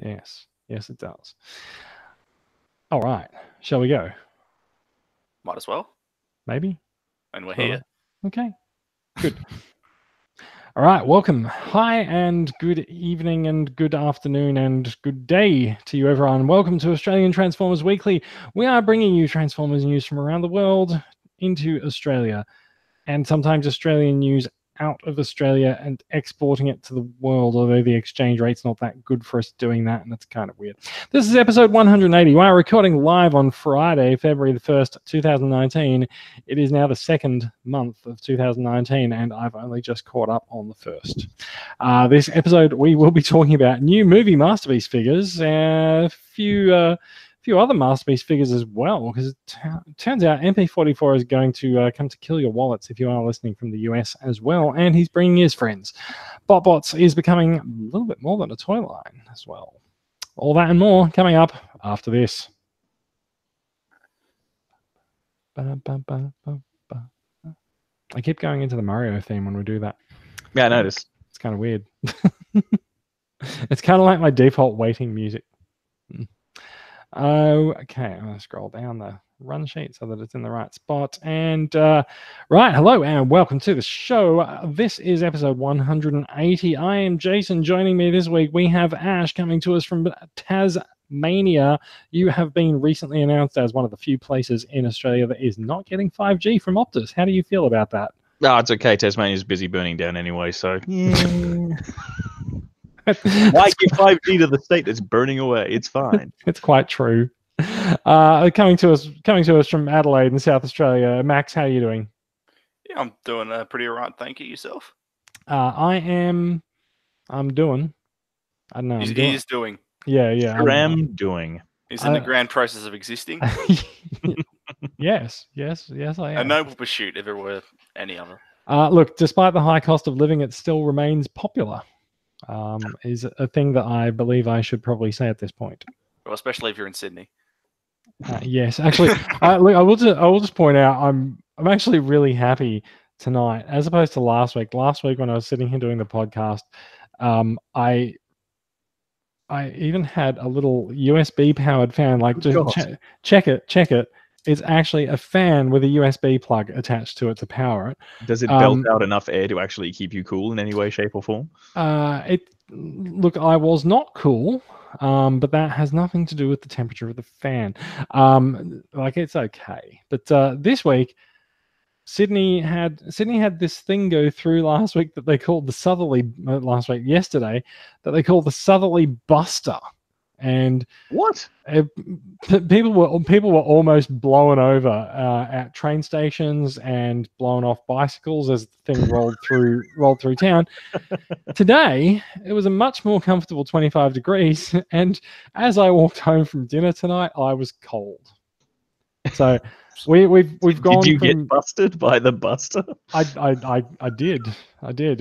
Yes. Yes, it does. All right. Shall we go? Might as well. Maybe? And we're Sure. here. Okay. Good. All right. Welcome. Hi, and good evening, and good afternoon, and good day to you, everyone. Welcome to Australian Transformers Weekly. We are bringing you Transformers news from around the world into Australia, and sometimes Australian news out of Australia and exporting it to the world, although the exchange rate's not that good for us doing that, and that's kind of weird. This is episode 180. We are recording live on Friday, February the 1st, 2019. It is now the second month of 2019, and I've only just caught up on the first. This episode, we will be talking about new movie Masterpiece figures, a few other Masterpiece figures as well, because it turns out MP44 is going to come to kill your wallets if you are listening from the US as well, and he's bringing his friends. BotBots is becoming a little bit more than a toy line as well. All that and more coming up after this. I keep going into the Mario theme when we do that. Yeah, I noticed. It's kind of weird. It's kind of like my default waiting music. Okay, I'm going to scroll down the run sheet so that it's in the right spot. And right, hello and welcome to the show. This is episode 180. I am Jason. Joining me this week, we have Ash coming to us from Tasmania. You have been recently announced as one of the few places in Australia that is not getting 5G from Optus. How do you feel about that? No, it's okay. Tasmania's busy burning down anyway, so why give 5G to the state that's burning away? It's fine. It's quite true. Coming to us from Adelaide in South Australia. Max, how are you doing? Yeah, I'm doing pretty alright. Thank you. Yourself? I'm doing. I don't know. He's doing. Yeah. I'm doing. He's in the grand process of existing. Yes, I am. A noble pursuit if there were any other. Look, despite the high cost of living, it still remains popular. Is a thing that I believe I should probably say at this point. Well, especially if you're in Sydney. Yes, actually, I will just point out I'm actually really happy tonight, as opposed to last week. Last week when I was sitting here doing the podcast, I even had a little USB powered fan. Like, just check it. It's actually a fan with a USB plug attached to it to power it. Does it belt out enough air to actually keep you cool in any way, shape, or form? Look, I was not cool, but that has nothing to do with the temperature of the fan. Like, it's okay. But this week, Sydney had this thing go through last week that they called the yesterday, that they called the Southerly Buster. And what? People were almost blown over at train stations and blown off bicycles as the thing rolled through town. Today, it was a much more comfortable 25 degrees, and as I walked home from dinner tonight, I was cold. So we've gone. Did you get busted by the Buster? I did.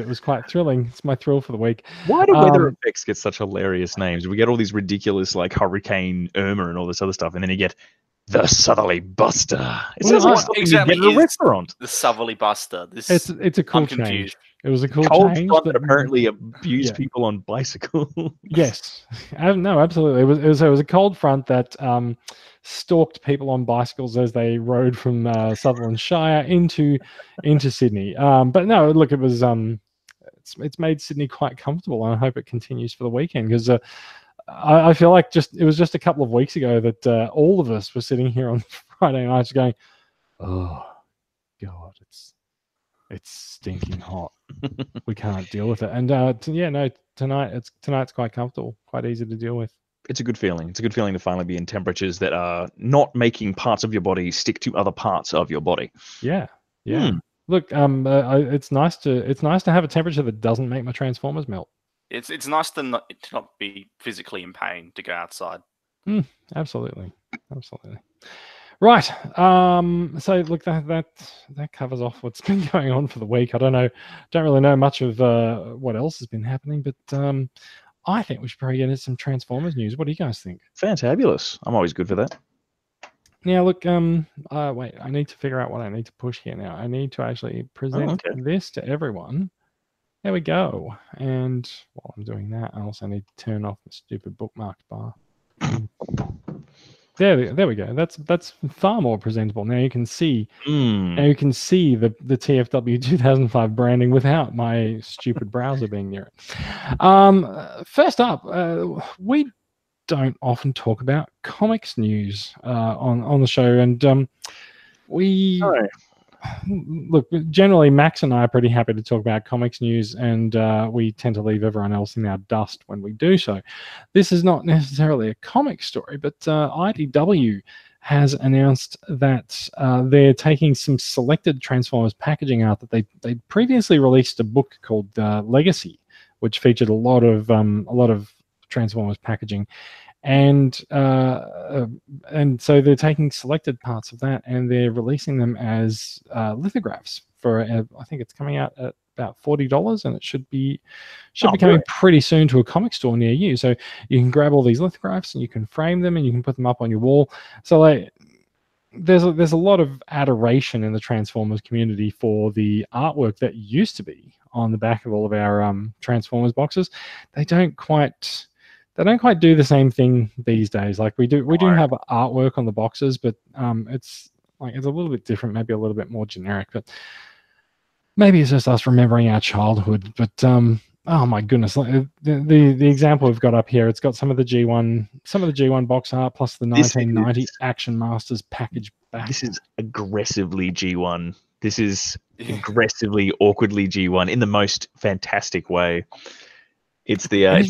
It was quite thrilling. It's my thrill for the week. Why do weather effects get such hilarious names? We get all these ridiculous, like Hurricane Irma and all this other stuff, and then you get the Southerly Buster. It sounds like something you get at a restaurant. The Southerly Buster. It's a cool change. It was a cool change. Front that apparently abused people on bicycles. Yes, no, absolutely. It was a cold front that stalked people on bicycles as they rode from Sutherland Shire into Sydney. But no, look, it was it's made Sydney quite comfortable, and I hope it continues for the weekend, because I feel like it was just a couple of weeks ago that all of us were sitting here on Friday nights going, oh God, it's stinking hot. We can't deal with it. And tonight's quite comfortable, quite easy to deal with. It's a good feeling. It's a good feeling to finally be in temperatures that are not making parts of your body stick to other parts of your body. Yeah. Look, it's nice to have a temperature that doesn't make my Transformers melt. It's nice to not be physically in pain to go outside. Absolutely. Right. So look, that covers off what's been going on for the week. I don't really know much of what else has been happening, but I think we should probably get into some Transformers news. What do you guys think? Fantabulous. I'm always good for that. Now, look, wait, I need to figure out what I need to push here now. I need to actually present this to everyone. There we go. And while I'm doing that, I also need to turn off the stupid bookmark bar. There we go. That's far more presentable. Now you can see. Now you can see the TFW 2005 branding without my stupid browser being near it. First up, we don't often talk about comics news on the show, and we. No. Look, generally, Max and I are pretty happy to talk about comics news, and we tend to leave everyone else in our dust when we do so. This is not necessarily a comic story, but IDW has announced that they're taking some selected Transformers packaging art that they previously released a book called Legacy, which featured a lot of Transformers packaging. And so they're taking selected parts of that and they're releasing them as lithographs for I think it's coming out at about $40, and it should be coming pretty soon to a comic store near you. So you can grab all these lithographs and you can frame them and you can put them up on your wall. So like there's a lot of adoration in the Transformers community for the artwork that used to be on the back of all of our Transformers boxes. They don't quite do the same thing these days. Like we do have artwork on the boxes, but it's a little bit different, maybe a little bit more generic. But maybe it's just us remembering our childhood. But oh my goodness, the example we've got up here, it's got some of the G1 box art plus the 1990 Action Masters package back. This is aggressively G1. This is aggressively, awkwardly G1 in the most fantastic way. It's I'm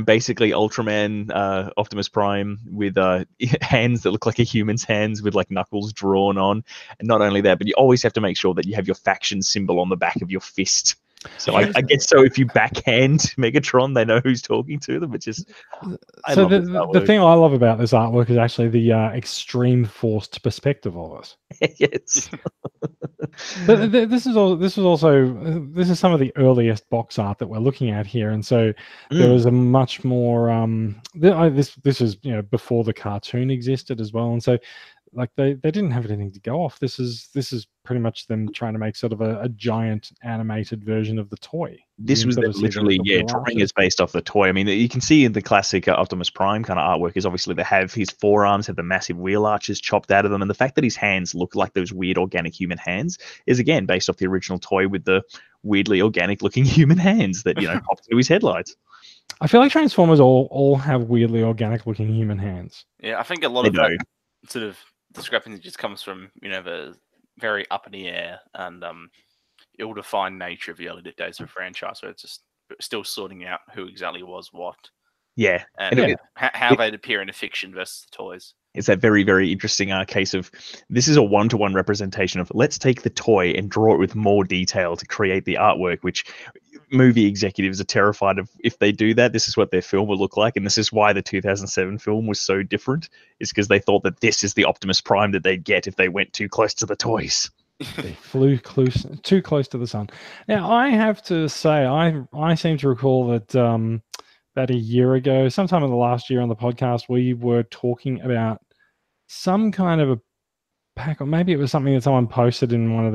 basically Ultraman, Optimus Prime with hands that look like a human's hands with like knuckles drawn on. And not only that, but you always have to make sure that you have your faction symbol on the back of your fist. So I guess so if you backhand Megatron, they know who's talking to them. It's just the thing I love about this artwork is actually the extreme forced perspective of it. Yes. But this is some of the earliest box art that we're looking at here, and so there was a much more this is before the cartoon existed as well, and so like they didn't have anything to go off. This is pretty much them trying to make sort of a giant animated version of the toy. This was literally drawing is based off the toy. I mean, you can see in the classic Optimus Prime kind of artwork is obviously they have his forearms have the massive wheel arches chopped out of them, and the fact that his hands look like those weird organic human hands is again based off the original toy with the weirdly organic looking human hands that popped into his headlights. I feel like Transformers all have weirdly organic looking human hands. Yeah, I think a lot of that sort of discrepancy just comes from the very up in the air and ill-defined nature of the early days of the franchise, so it's just still sorting out who exactly was what. Yeah, and how they'd appear in a fiction versus the toys. It's that very, very interesting case of this is a one-to-one representation of let's take the toy and draw it with more detail to create the artwork, which movie executives are terrified of. If they do that, this is what their film will look like, and this is why the 2007 film was so different, is because they thought that this is the Optimus Prime that they'd get if they went too close to the toys. They flew too close to the sun. Now, I have to say, I seem to recall that about a year ago, sometime in the last year on the podcast, we were talking about some kind of a pack, or maybe it was something that someone posted in one of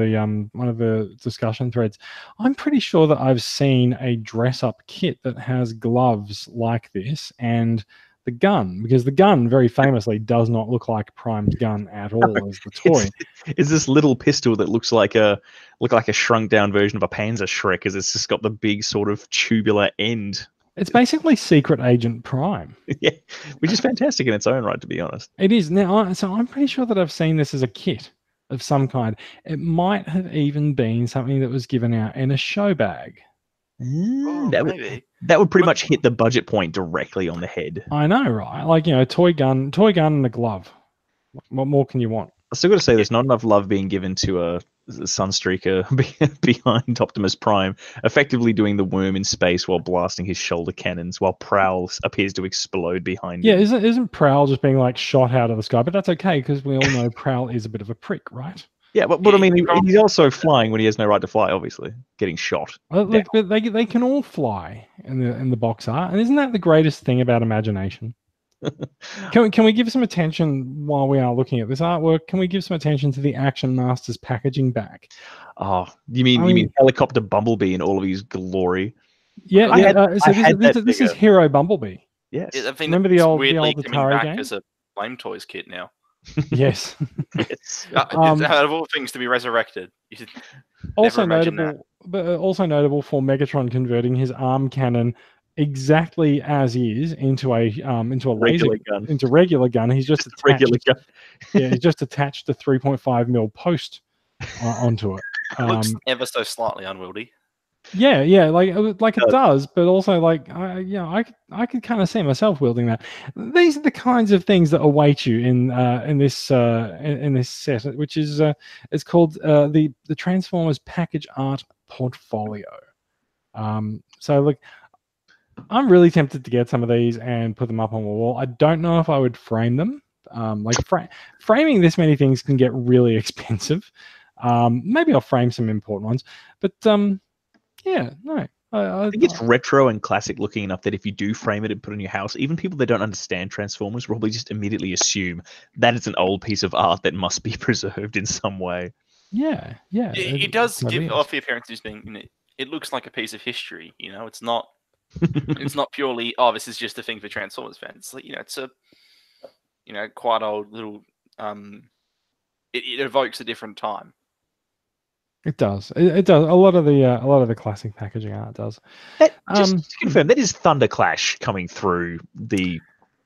the discussion threads. I'm pretty sure that I've seen a dress-up kit that has gloves like this and the gun, because the gun very famously does not look like Prime's gun at all as the toy. It's this little pistol that looks like a shrunk down version of a Panzer Shrek, because it's just got the big sort of tubular end. It's basically Secret Agent Prime. Yeah, which is fantastic in its own right, to be honest. It is. Now, so I'm pretty sure that I've seen this as a kit of some kind. It might have even been something that was given out in a show bag. That would pretty much hit the budget point directly on the head. I know, right? Like, toy gun and a glove. What more can you want? I still got to say, there's not enough love being given to a Sunstreaker behind Optimus Prime, effectively doing the worm in space while blasting his shoulder cannons, while Prowl appears to explode behind him. Yeah, isn't Prowl just being like shot out of the sky? But that's okay, because we all know Prowl is a bit of a prick, right? Yeah, but I mean, he's also flying when he has no right to fly, obviously, getting shot. Well, look, they can all fly in the box art, and isn't that the greatest thing about imagination? Can we give some attention while we are looking at this artwork? Can we give some attention to the Action Masters packaging back? Oh, you mean Helicopter Bumblebee in all of his glory? Yeah, so this is Hero Bumblebee. Yes. I think Remember the old Atari back game? as a Flame Toys kit now. Yes. It's out of all things to be resurrected. You should also never imagine that. also notable for Megatron converting his arm cannon exactly as is into a Regular laser gun. into regular gun. He's just attached, Regular gun. he's just attached the 3.5 mil post onto it. It looks ever so slightly unwieldy. Yeah, like it does, but also like I could kind of see myself wielding that. These are the kinds of things that await you in this set, which is it's called the Transformers Package Art Portfolio. So look, I'm really tempted to get some of these and put them up on my wall. I don't know if I would frame them. Framing this many things can get really expensive. Maybe I'll frame some important ones, but yeah, no. I think it's retro and classic looking enough that if you do frame it and put it in your house, even people that don't understand Transformers will probably just immediately assume that it's an old piece of art that must be preserved in some way. Yeah. It does give off the appearance as being, it looks like a piece of history. It's not it's not purely, this is just a thing for Transformers fans. It's like, it's a quite old little it evokes a different time. It does. It does. A lot of the classic packaging art does. Just to confirm, that is Thunderclash coming through the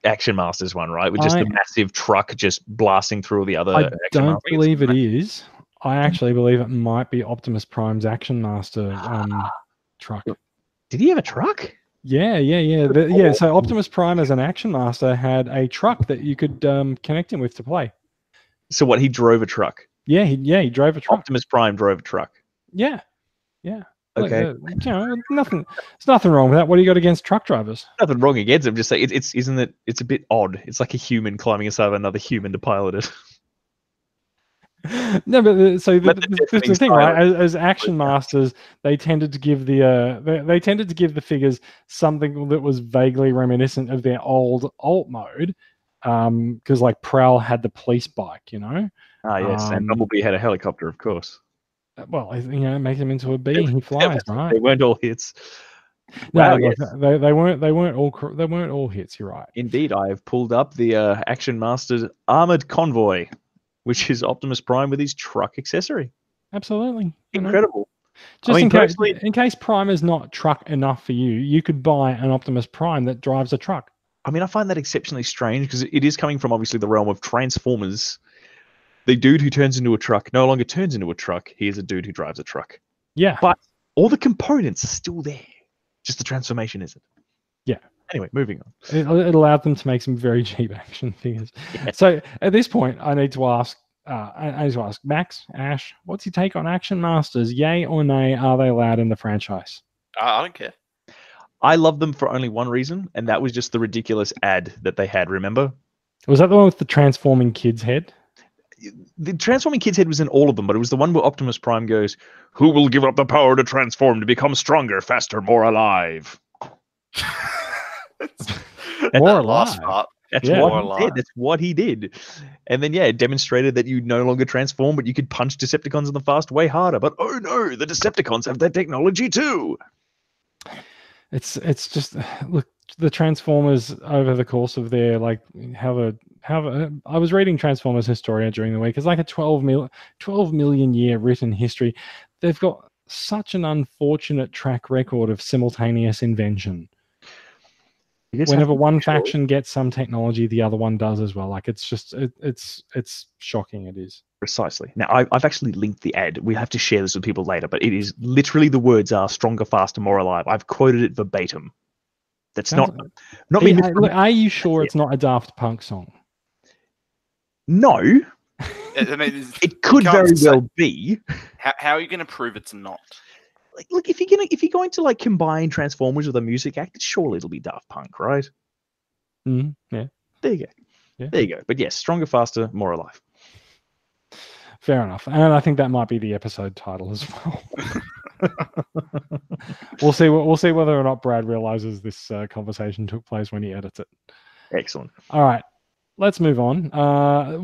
Action Masters one, right? With just the massive truck just blasting through all the other. I don't believe it is. I actually believe it might be Optimus Prime's Action Master truck. Did he have a truck? Yeah. So Optimus Prime as an Action Master had a truck that you could connect him with to play. So what? He drove a truck. Yeah, he drove a truck. Optimus Prime drove a truck. Yeah. Okay. Nothing. There's nothing wrong with that. What do you got against truck drivers? Nothing wrong against him. Just say it's a bit odd. It's like a human climbing inside of another human to pilot it. No, but so the thing, right? As Action Masters, they tended to give the figures something that was vaguely reminiscent of their old alt mode, because like Prowl had the police bike, Ah, yes, and Bumblebee had a helicopter, of course. Well, it makes him into a bee. He flies, right? They weren't all hits. No, yes. they weren't all hits. You're right. Indeed, I have pulled up the Action Masters Armored Convoy, which is Optimus Prime with his truck accessory. Absolutely, incredible. Just in case Prime is not truck enough for you, you could buy an Optimus Prime that drives a truck. I mean, I find that exceptionally strange because it is coming from obviously the realm of Transformers. The dude who turns into a truck no longer turns into a truck. He is a dude who drives a truck. Yeah. But all the components are still there. Just the transformation isn't. Yeah. Anyway, moving on. It allowed them to make some very cheap action figures. Yeah. So at this point, I need to ask Max, Ash, what's your take on Action Masters? Yay or nay? Are they allowed in the franchise? I don't care. I love them for only one reason, and that was just the ridiculous ad that they had, remember? Was that the one with the transforming kid's head? The transforming kid's head was in all of them, but it was the one where Optimus Prime goes, "Who will give up the power to transform to become stronger, faster, more alive?" More alive. That's what he did. And then, it demonstrated that you no longer transform, but you could punch Decepticons in the fast way harder. But oh no, the Decepticons have that technology too. It's just, look, the Transformers over the course of their I was reading Transformers Historia during the week. It's like a 12 million year written history. They've got such an unfortunate track record of simultaneous invention. Whenever one faction gets some technology, the other one does as well. Like it's shocking. It is. Precisely. Now, I've actually linked the ad. We have to share this with people later, but it is literally the words are stronger, faster, more alive. I've quoted it verbatim. That's not me. Look, are you sure it's not a Daft Punk song? No. I mean, it could very well be. How are you going to prove it's not? Look, if you're going to like combine Transformers with a music act, surely it'll be Daft Punk, right? Yeah. There you go. Yeah. There you go. But yes, stronger, faster, more alive. Fair enough. And I think that might be the episode title as well. We'll see whether or not Brad realizes this conversation took place when he edits it. Excellent. All right. Let's move on.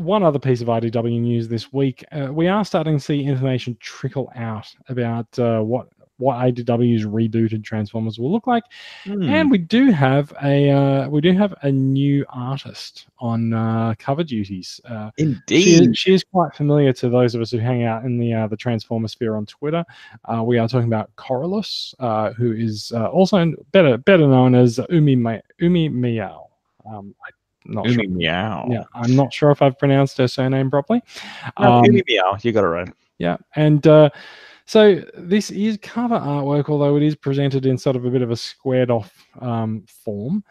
One other piece of IDW news this week. We are starting to see information trickle out about what IDW's rebooted Transformers will look like, and we do have a new artist on cover duties. Indeed. She is quite familiar to those of us who hang out in the Transformer sphere on Twitter. We are talking about Corylus, who is also better known as Umi Meow. Not Umi sure. Meow. Yeah, I'm not sure if I've pronounced her surname properly. No, Umi Meow. You got it right. Yeah, and so this is cover artwork, although it is presented in sort of a bit of a squared off form,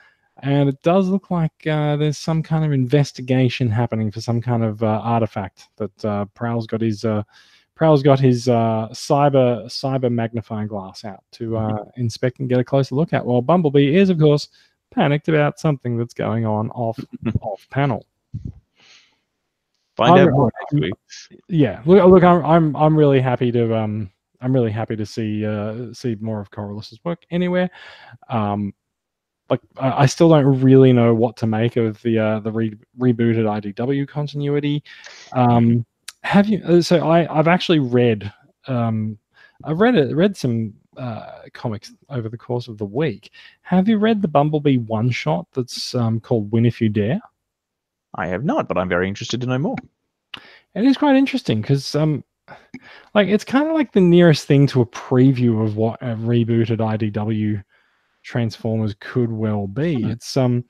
and it does look like there's some kind of investigation happening for some kind of artifact that Prowl's got his cyber magnifying glass out to inspect and get a closer look at. While Bumblebee is, of course, panicked about something that's going on off panel. Find out more next week. Yeah, look, I'm really happy to see more of Corylus's work anywhere. Like I still don't really know what to make of the rebooted IDW continuity. Have you? So I've actually read some comics over the course of the week. Have you read the Bumblebee one shot that's called Win If You Dare? I have not, but I'm very interested to know more. It is quite interesting because like it's kind of like the nearest thing to a preview of what a rebooted IDW Transformers could well be. It's like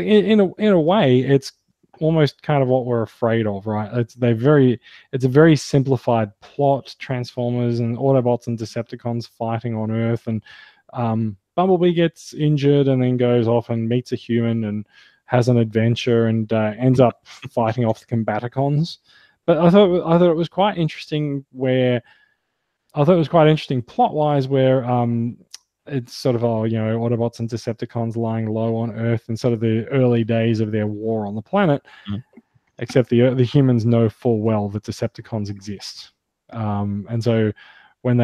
in a way it's almost kind of what we're afraid of, right? It's a very simplified plot. Transformers and Autobots and Decepticons fighting on Earth, and Bumblebee gets injured and then goes off and meets a human and has an adventure and ends up fighting off the Combaticons. But I thought it was quite interesting plot-wise, where it's sort of Autobots and Decepticons lying low on Earth in sort of the early days of their war on the planet. Except the humans know full well that Decepticons exist, and so when the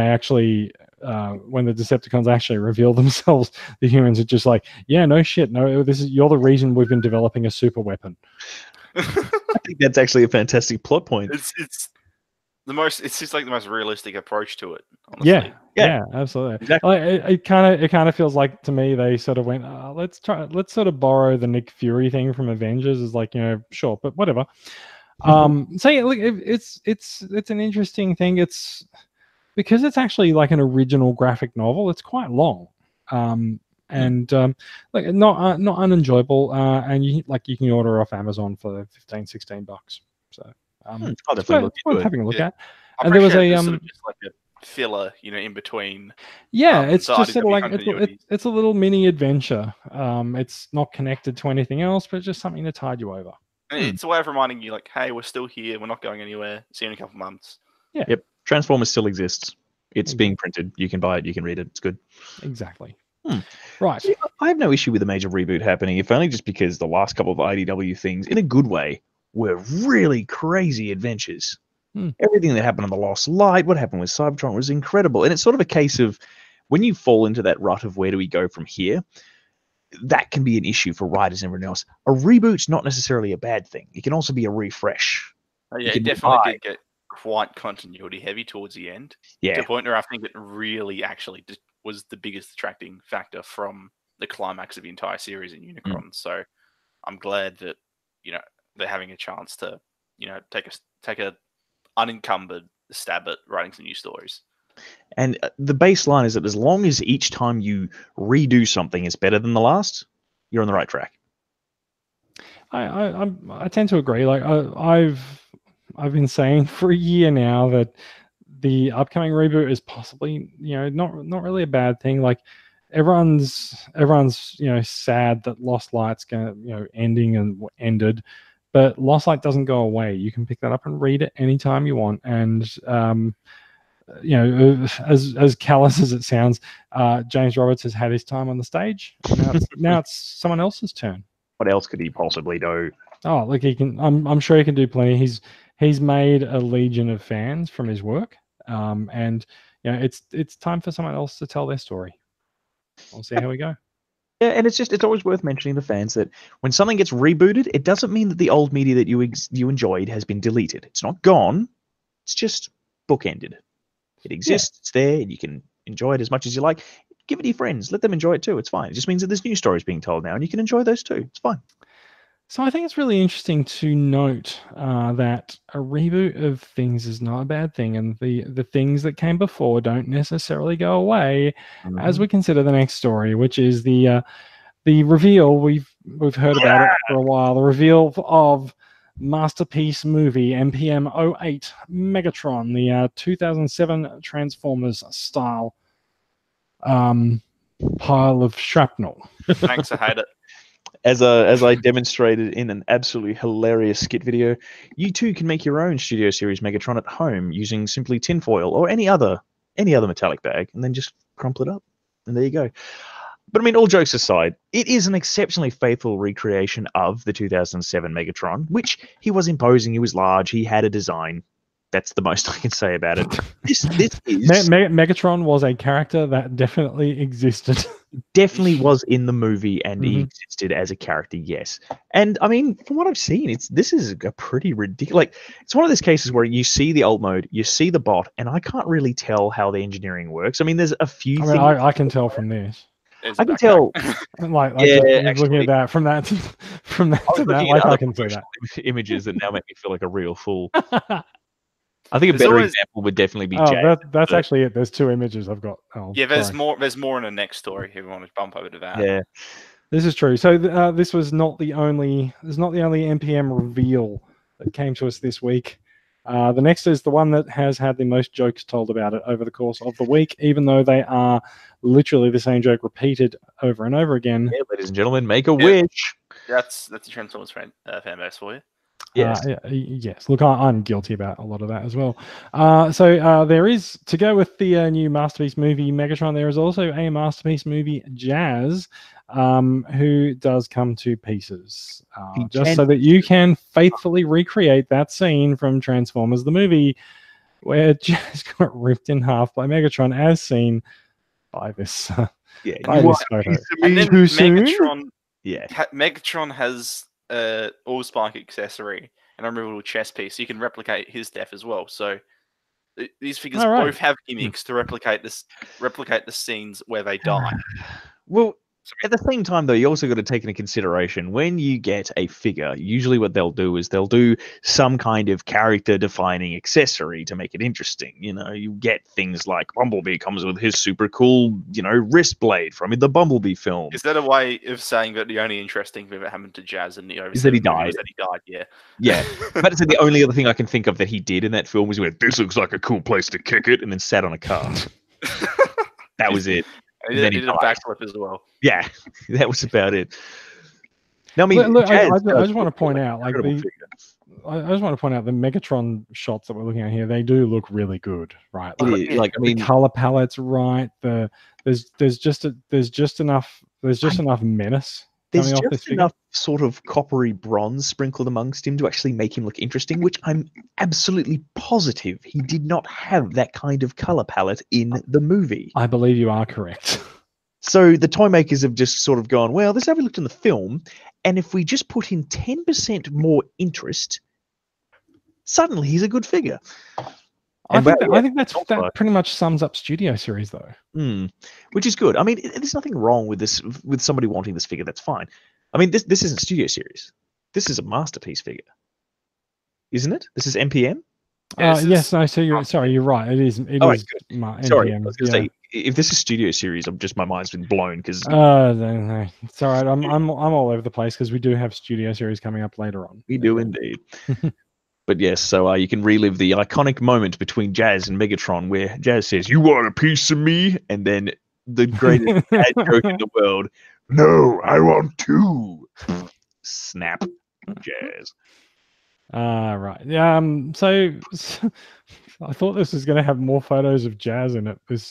Decepticons actually reveal themselves, the humans are just like, yeah, no shit, no, you're the reason we've been developing a super weapon. I think that's actually a fantastic plot point. It's just like the most realistic approach to it. Honestly. Yeah, absolutely. Exactly. It kind of feels like to me they sort of went, let's sort of borrow the Nick Fury thing from Avengers. Is like, sure, but whatever. So yeah, look, it's an interesting thing. It's because it's actually like an original graphic novel. It's quite long, and like not unenjoyable. And you can order off Amazon for $15-16. So it's worth having a look at. And there was sort of just like a filler, in between. Yeah, it's just sort of like it's a little mini adventure. It's not connected to anything else, but it's just something to tide you over. It's a way of reminding you, like, hey, we're still here. We're not going anywhere. See you in a couple months. Yeah. Yep. Transformers still exists. It's being printed. You can buy it. You can read it. It's good. Exactly. Right. I have no issue with a major reboot happening, if only just because the last couple of IDW things, in a good way, were really crazy adventures. Everything that happened on The Lost Light, what happened with Cybertron was incredible. And it's sort of a case of when you fall into that rut of where do we go from here, that can be an issue for writers and everyone else. A reboot's not necessarily a bad thing. It can also be a refresh. Yeah, it definitely did get quite continuity heavy towards the end. Yeah. To the point where I think it really actually was the biggest attracting factor from the climax of the entire series in Unicron. So I'm glad that, they're having a chance to, take a unencumbered stab at writing some new stories. And the baseline is that as long as each time you redo something is better than the last, you're on the right track. I tend to agree. Like I've been saying for a year now that the upcoming reboot is possibly not really a bad thing. Like everyone's sad that Lost Light's gonna ending and ended. But Lost Light doesn't go away. You can pick that up and read it anytime you want. And, as callous as it sounds, James Roberts has had his time on the stage. Now it's someone else's turn. What else could he possibly do? Oh, look, he can. I'm sure he can do plenty. He's made a legion of fans from his work. And it's time for someone else to tell their story. We'll see how we go. Yeah, and it's always worth mentioning to fans that when something gets rebooted, it doesn't mean that the old media that you enjoyed has been deleted. It's not gone. It's just bookended. It exists. It's there, and you can enjoy it as much as you like. Give it to your friends. Let them enjoy it too. It's fine. It just means that there's new stories being told now, and you can enjoy those too. It's fine. So I think it's really interesting to note that a reboot of things is not a bad thing, and the things that came before don't necessarily go away as we consider the next story, which is the reveal. We've heard about it for a while. The reveal of masterpiece movie MPM 08 Megatron, the 2007 Transformers style pile of shrapnel. Thanks, I hate it. As I demonstrated in an absolutely hilarious skit video, you too can make your own Studio Series Megatron at home using simply tinfoil or any other metallic bag, and then just crumple it up, and there you go. But I mean, all jokes aside, it is an exceptionally faithful recreation of the 2007 Megatron, which he was imposing. He was large. He had a design. That's the most I can say about it. This is Megatron was a character that definitely existed. Definitely was in the movie, and he existed as a character. Yes, and I mean, from what I've seen, this is a pretty ridiculous. Like, it's one of those cases where you see the old mode, you see the bot, and I can't really tell how the engineering works. I mean, there's a few. I mean, I can tell from this. I can tell. like yeah, looking at that from that to that, like I can see that images that now make me feel like a real fool. I think a better example would definitely be Jazz. That's actually it. There's two images I've got. Oh, yeah, there's more in the next story if you want to bump over to that. Yeah. This is true. So this was not the only NPM reveal that came to us this week. The next is the one that has had the most jokes told about it over the course of the week, even though they are literally the same joke repeated over and over again. Yeah, ladies and gentlemen, make a wish. That's the Transformers fan base for you. Yes. Yes. Look, I'm guilty about a lot of that as well. So there is, to go with the new Masterpiece movie Megatron, there is also a Masterpiece movie Jazz, who does come to pieces. Just so that you can faithfully recreate that scene from Transformers the movie where Jazz got ripped in half by Megatron as seen by this, by this photo. And then Megatron, Megatron has Allspark accessory and a removable chest piece, so you can replicate his death as well. So these figures both have gimmicks to replicate the scenes where they die. Well, at the same time, though, you also got to take into consideration when you get a figure, usually what they'll do is they'll do some kind of character-defining accessory to make it interesting. You know, you get things like Bumblebee comes with his super cool, wrist blade from the Bumblebee film. Is that a way of saying that the only interesting thing that happened to Jazz in the is that he died? Is that he died, yeah. Yeah. But it's the only other thing I can think of that he did in that film was he went, "This looks like a cool place to kick it," and then sat on a car. That was it. He did a backflip as well. Yeah, that was about it. Now, I mean, look, I just want to point out, I just want to point out the Megatron shots that we're looking at here. They do look really good, right? The color palette's right. There's just enough menace. There's just enough sort of coppery bronze sprinkled amongst him to actually make him look interesting, which I'm absolutely positive he did not have that kind of color palette in the movie. I believe you are correct. So the toy makers have just sort of gone, well, this is how we looked in the film, and if we just put in 10% more interest, suddenly he's a good figure. I think that pretty much sums up Studio Series, though. Which is good. I mean, there's nothing wrong with this. With somebody wanting this figure, that's fine. I mean, this isn't Studio Series. This is a Masterpiece figure, isn't it? This is MPM. Yes. No. So you're right. It is. It is. Good. Sorry, I was going to say, if this is Studio Series, my mind's been blown because. No, it's all right. I'm all over the place because we do have Studio Series coming up later on. We do indeed. But yes, so you can relive the iconic moment between Jazz and Megatron where Jazz says, "You want a piece of me?" And then the greatest dad joke in the world, "No, I want two." Snap, Jazz. Right. So I thought this was going to have more photos of Jazz in it, this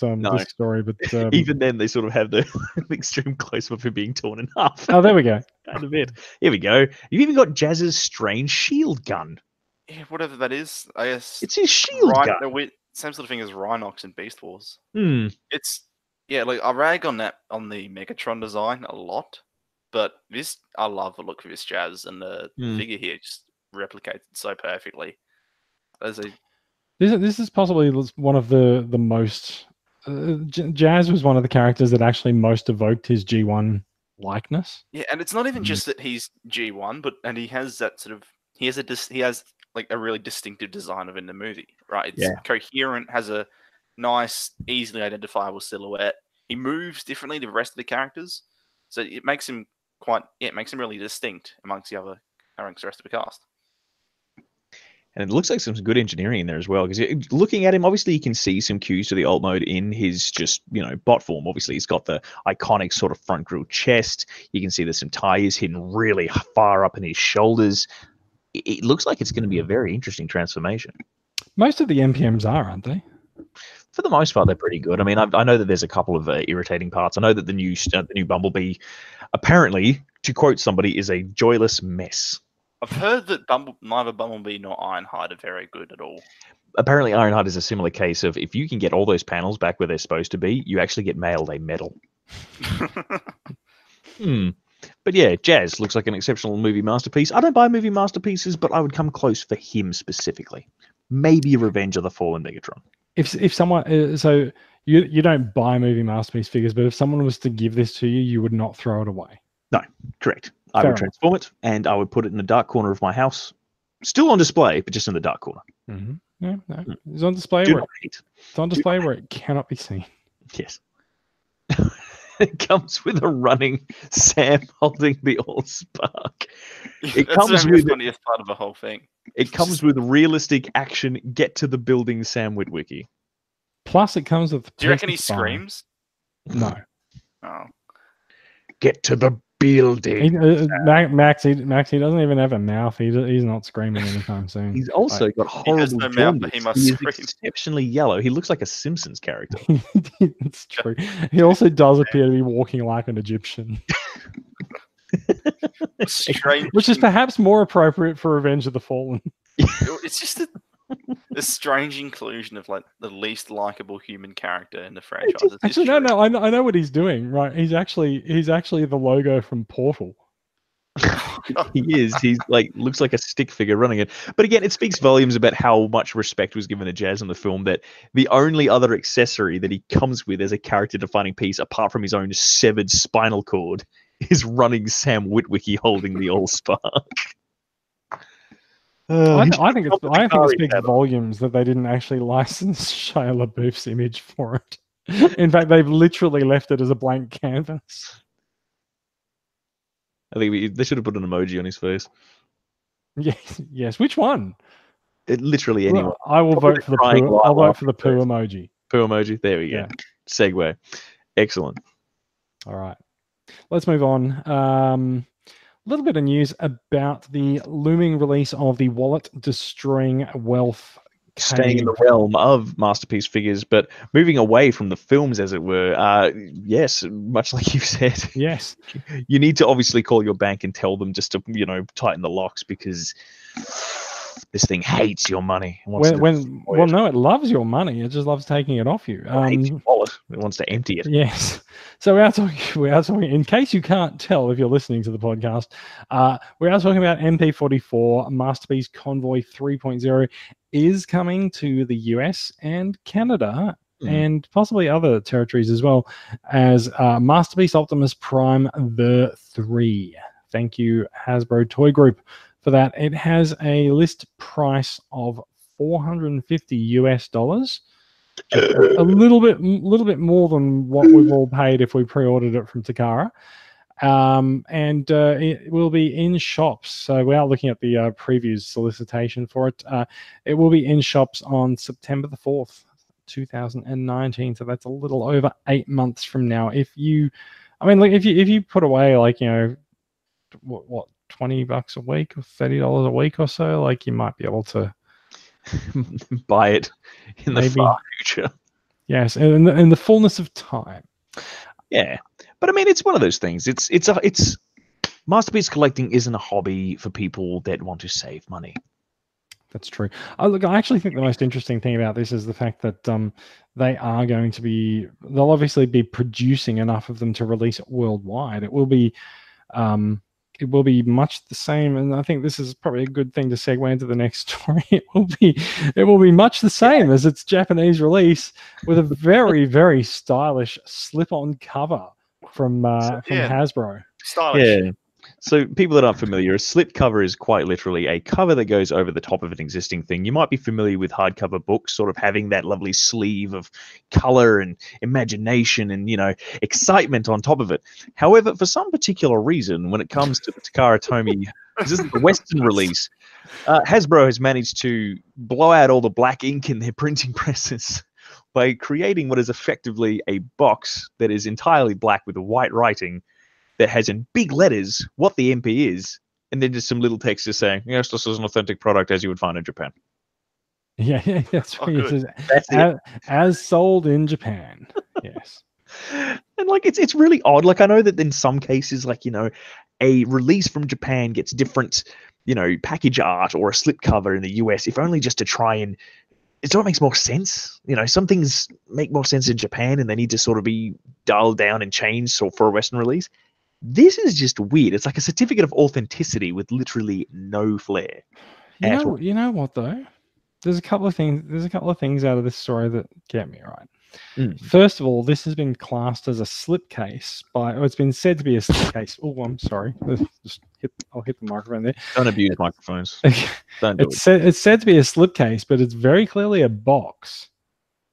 story, but even then they sort of have the extreme close-up of him being torn in half. Oh, there we go. Kind of it. Here we go. You've even got Jazz's strange shield gun. Yeah, whatever that is, I guess it's his shield gun. Same sort of thing as Rhinox in Beast Wars. Hmm. It's Yeah, like I rag on the Megatron design a lot, but I love the look of this Jazz, and the figure here just replicates it so perfectly. This is possibly one of the most. Jazz was one of the characters that actually most evoked his G1 likeness. Yeah, and it's not even just that he's G1, and he has that sort of he has like a really distinctive design of in the movie, right? It's coherent, has a nice, easily identifiable silhouette. He moves differently to the rest of the characters, so it makes him really distinct amongst the rest of the cast. And it looks like some good engineering in there as well, because looking at him, obviously you can see some cues to the alt mode in his just, bot form. Obviously, he's got the iconic sort of front grille chest. You can see there's some tires hidden really far up in his shoulders. It looks like it's going to be a very interesting transformation. Most of the MPMs are, aren't they? For the most part, they're pretty good. I mean, I know that there's a couple of irritating parts. I know that the new Bumblebee, apparently, to quote somebody, is a joyless mess. I've heard that neither Bumblebee nor Ironhide are very good at all. Apparently, Ironhide is a similar case of if you can get all those panels back where they're supposed to be, you actually get mailed a medal. But yeah, Jazz looks like an exceptional movie masterpiece. I don't buy movie masterpieces, but I would come close for him specifically. Maybe Revenge of the Fallen Megatron. If someone, so you don't buy movie masterpiece figures, but if someone was to give this to you, you would not throw it away. No, correct. I would transform it, and I would put it in the dark corner of my house. Still on display, but just in the dark corner. Mm-hmm. Yeah, no. It's on display. It's on display where it cannot be seen. Yes. It comes with a running Sam holding the Allspark. It comes with the funniest part of the whole thing. It comes with realistic action. Get to the building, Sam Witwicky. Plus, it comes with. Do you reckon he screams? No. Oh. Get to the building. Max, he doesn't even have a mouth. He's not screaming anytime soon. He's also got horrible mouth, but he must scream. Exceptionally yellow. He looks like a Simpsons character. It's true. He also does appear to be walking like an Egyptian. Which is perhaps more appropriate for Revenge of the Fallen. It's just a strange inclusion of like the least likable human character in the franchise. Actually, no, I know what he's doing. Right, he's actually the logo from Portal. He is. He's like looks like a stick figure running it. But again, it speaks volumes about how much respect was given to Jazz in the film. That the only other accessory that he comes with as a character-defining piece, apart from his own severed spinal cord, is running Sam Witwicky holding the Allspark. I think it speaks volumes that they didn't actually license Shia LaBeouf's image for it. In fact, they've literally left it as a blank canvas. I think they should have put an emoji on his face. Yes. Which one? Literally anyone. Well, I will vote for the poo. I'll vote for the poo emoji. Poo emoji. There we go. Yeah. Segue. Excellent. All right. Let's move on. A little bit of news about the looming release of the Wallet Destroying Wealth. Staying in the realm of masterpiece figures, but moving away from the films, as it were. Yes, much like you said. Yes. You need to obviously call your bank and tell them just to, tighten the locks, because this thing hates your money. No, it loves your money. It just loves taking it off you. It hates your wallet. It wants to empty it. Yes. So we are talking. In case you can't tell if you're listening to the podcast, we are talking about MP44 Masterpiece Convoy 3.0 is coming to the US and Canada and possibly other territories as well as Masterpiece Optimus Prime the 3. Thank you, Hasbro Toy Group, for that. It has a list price of $450 a little bit more than what we've all paid if we pre-ordered it from Takara. And it will be in shops. So we are looking at the previews solicitation for it. It will be in shops on September the 4th, 2019. So that's a little over 8 months from now. If you put away what $20 a week or $30 a week or so, like you might be able to buy it in the far future. Yes, in the fullness of time. Yeah, but I mean, it's one of those things. It's masterpiece collecting isn't a hobby for people that want to save money. That's true. Look, I actually think the most interesting thing about this is the fact that they are going to be, they'll obviously be producing enough of them to release it worldwide. It will be much the same, and I think this is probably a good thing to segue into the next story. It will be much the same as its Japanese release, with a very, very stylish slip-on cover from Hasbro. Stylish. Yeah. So people that aren't familiar, a slip cover is quite literally a cover that goes over the top of an existing thing. You might be familiar with hardcover books, sort of having that lovely sleeve of color and imagination and, excitement on top of it. However, for some particular reason, when it comes to the Takara Tomy, this is the Western release, Hasbro has managed to blow out all the black ink in their printing presses by creating what is effectively a box that is entirely black with white writing, that has in big letters what the MP is, and then just some little text just saying, yes, this is an authentic product as you would find in Japan. Yeah, that's what it says. That's it. As sold in Japan. Yes. And it's really odd. I know that in some cases, a release from Japan gets different, package art or a slipcover in the US, if only just to try and it makes more sense. Some things make more sense in Japan and they need to sort of be dialed down and changed for a Western release. This is just weird. It's like a certificate of authenticity with literally no flair. You know what though? There's a couple of things out of this story that get me right. First of all, this has been classed as a slipcase it's been said to be a slipcase. Oh, I'm sorry. I'll hit the microphone there. Don't abuse microphones. Don't do it. It's said to be a slipcase, but it's very clearly a box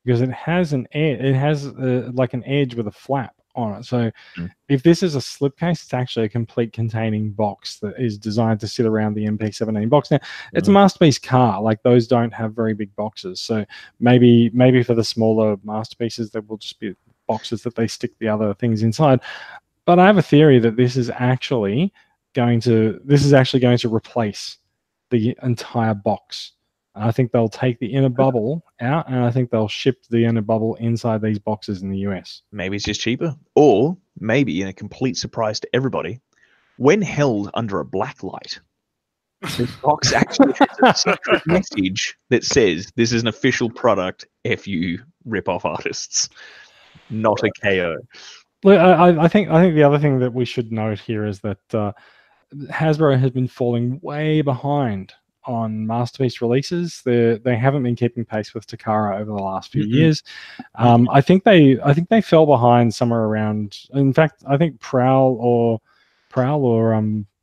because it has an edge with a flap on it. So if this is a slipcase, it's actually a complete containing box that is designed to sit around the MP17 box. Now, it's a Masterpiece car. Those don't have very big boxes. So maybe for the smaller Masterpieces, there will just be boxes that they stick the other things inside. But I have a theory that this is actually going to replace the entire box. And I think they'll take the inner bubble out, and I think they'll ship the inner bubble inside these boxes in the US. Maybe it's just cheaper. Or maybe, in a complete surprise to everybody, when held under a black light, the box actually has a secret message that says, this is an official product if you rip off artists, not a KO. Look, I think the other thing that we should note here is that Hasbro has been falling way behind on Masterpiece releases. They haven't been keeping pace with Takara over the last few years. I think they fell behind somewhere around. In fact, I think Prowl or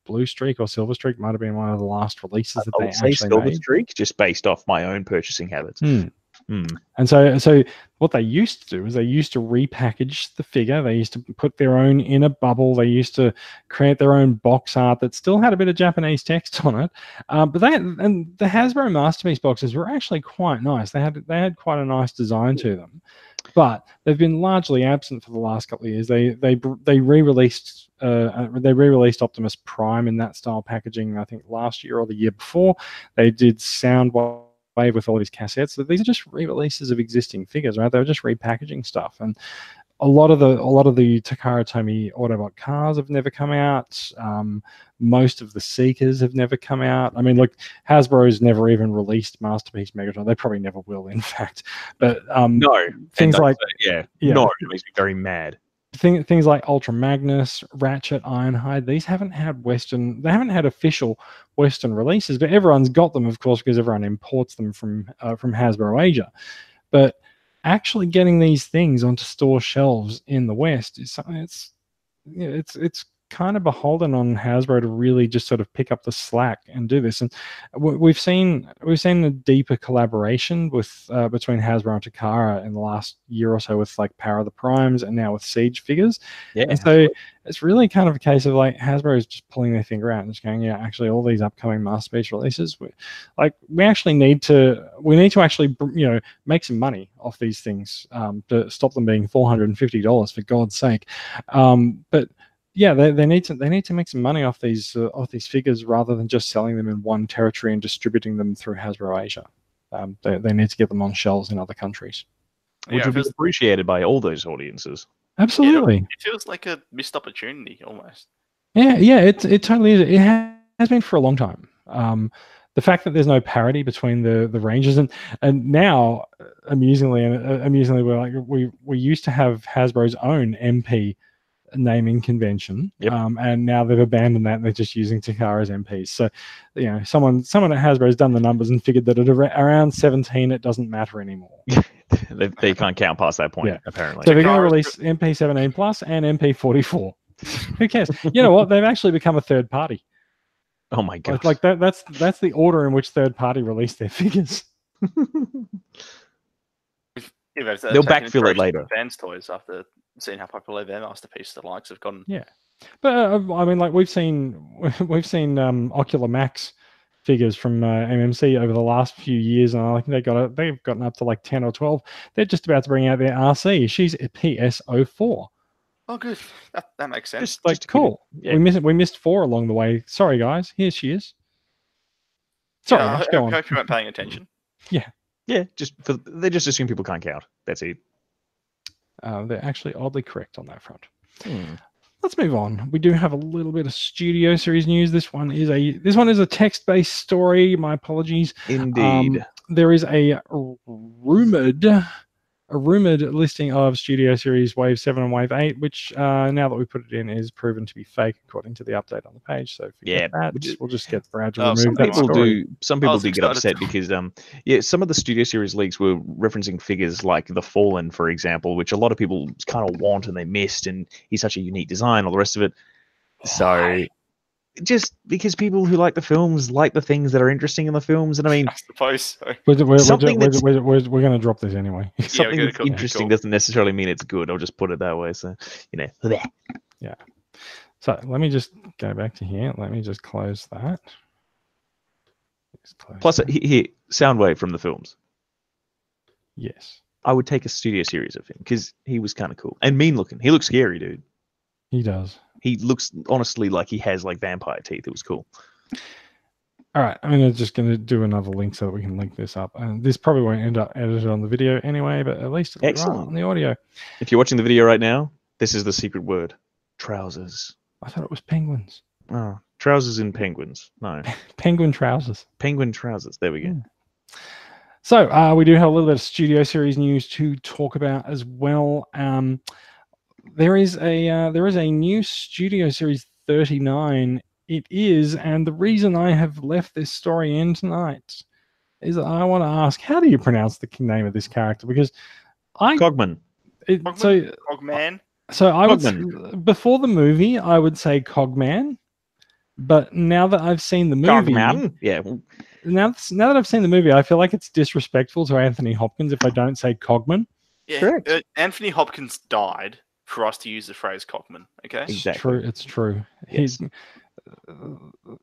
Blue Streak or Silver Streak might have been one of the last releases that they actually Silver made. Streak, just based off my own purchasing habits. And so what they used to do is they used to repackage the figure. They used to put their own inner bubble. They used to create their own box art that still had a bit of Japanese text on it. But the Hasbro Masterpiece boxes were actually quite nice. They had quite a nice design to them. But they've been largely absent for the last couple of years. They re-released Optimus Prime in that style packaging, I think last year or the year before. They did Soundwave with all these cassettes. So these are just re-releases of existing figures, right? They were just repackaging stuff, and a lot of the Takara Tomy Autobot cars have never come out. Most of the Seekers have never come out. I mean, look, Hasbro's never even released Masterpiece Megatron. They probably never will, in fact. But no, things like no, it makes me very mad. Things like Ultra Magnus, Ratchet, Ironhide, these haven't had official Western releases, but everyone's got them, of course, because everyone imports them from Hasbro Asia. But actually getting these things onto store shelves in the West is something it's kind of beholden on Hasbro to really just sort of pick up the slack and do this. And we've seen a deeper collaboration with between Hasbro and Takara in the last year or so with like Power of the Primes and now with Siege figures. Yeah. And so it's really kind of a case of like Hasbro is just pulling their finger out and just going, yeah, actually all these upcoming Masterpiece releases, we need to actually, make some money off these things to stop them being $450 for God's sake. But yeah, they need to make some money off these figures rather than just selling them in one territory and distributing them through Hasbro Asia. They need to get them on shelves in other countries, which would be appreciated by all those audiences. Absolutely, it feels like a missed opportunity almost. Yeah, it totally is. It has been for a long time. the fact that there's no parity between the ranges, and now amusingly we used to have Hasbro's own MP naming convention, and now they've abandoned that and they're just using Takara's MPs. So, someone at Hasbro's done the numbers and figured that at around 17 it doesn't matter anymore. they can't count past that point, apparently. So they're going to release MP 17 Plus and MP 44. Who cares? You know what? They've actually become a third party. Oh my god! Like that's the order in which third party release their figures. They'll backfill it later. Fans toys after seeing how popular their masterpiece the likes have gotten. Yeah, but I mean, like we've seen Ocular Max figures from MMC over the last few years, and I think they've gotten up to like 10 or 12. They're just about to bring out their RC. She's a PS04. Oh, good. That makes sense. Just cool. We missed 4 along the way. Sorry, guys. Here she is. Sorry, go on. I hope you weren't paying attention. Yeah. Yeah, they just assume people can't count. That's it. They're actually oddly correct on that front. Let's move on. We do have a little bit of Studio Series news. This one is a text-based story. My apologies. Indeed. There is a rumored listing of Studio Series Wave 7 and Wave 8, which now that we put it in is proven to be fake according to the update on the page. So forget that. We'll just get Brad to remove that story. Some people do get upset because some of the Studio Series leaks were referencing figures like the Fallen, for example, which a lot of people kind of want and they missed, and he's such a unique design, all the rest of it. So just because people who like the films like the things that are interesting in the films, and I mean, I suppose so. We're going to drop this anyway. Something that's interesting doesn't necessarily mean it's good. I'll just put it that way. So yeah. So let me just go back to here. Let me just close that. Plus, here, Soundwave from the films. Yes, I would take a Studio Series of him because he was kind of cool and mean looking. He looks scary, dude. He does. He looks honestly like he has like vampire teeth. It was cool. All right, I'm just going to do another link so that we can link this up. And this probably won't end up edited on the video anyway, but at least it'll be right on the audio. If you're watching the video right now, this is the secret word: trousers. I thought it was penguins. Oh, trousers in penguins. No, penguin trousers. Penguin trousers. There we go. So we do have a little bit of Studio Series news to talk about as well. There is a new Studio Series 39. It is, and the reason I have left this story in tonight is that I want to ask, how do you pronounce the name of this character? Because Cogman. Cogman. So I would, before the movie, I would say Cogman, but now that I've seen the movie, Cogman? Yeah. Now that I've seen the movie, I feel like it's disrespectful to Anthony Hopkins if I don't say Cogman. Yeah, correct. Anthony Hopkins died for us to use the phrase Cogman. Okay, exactly. It's true. Yes.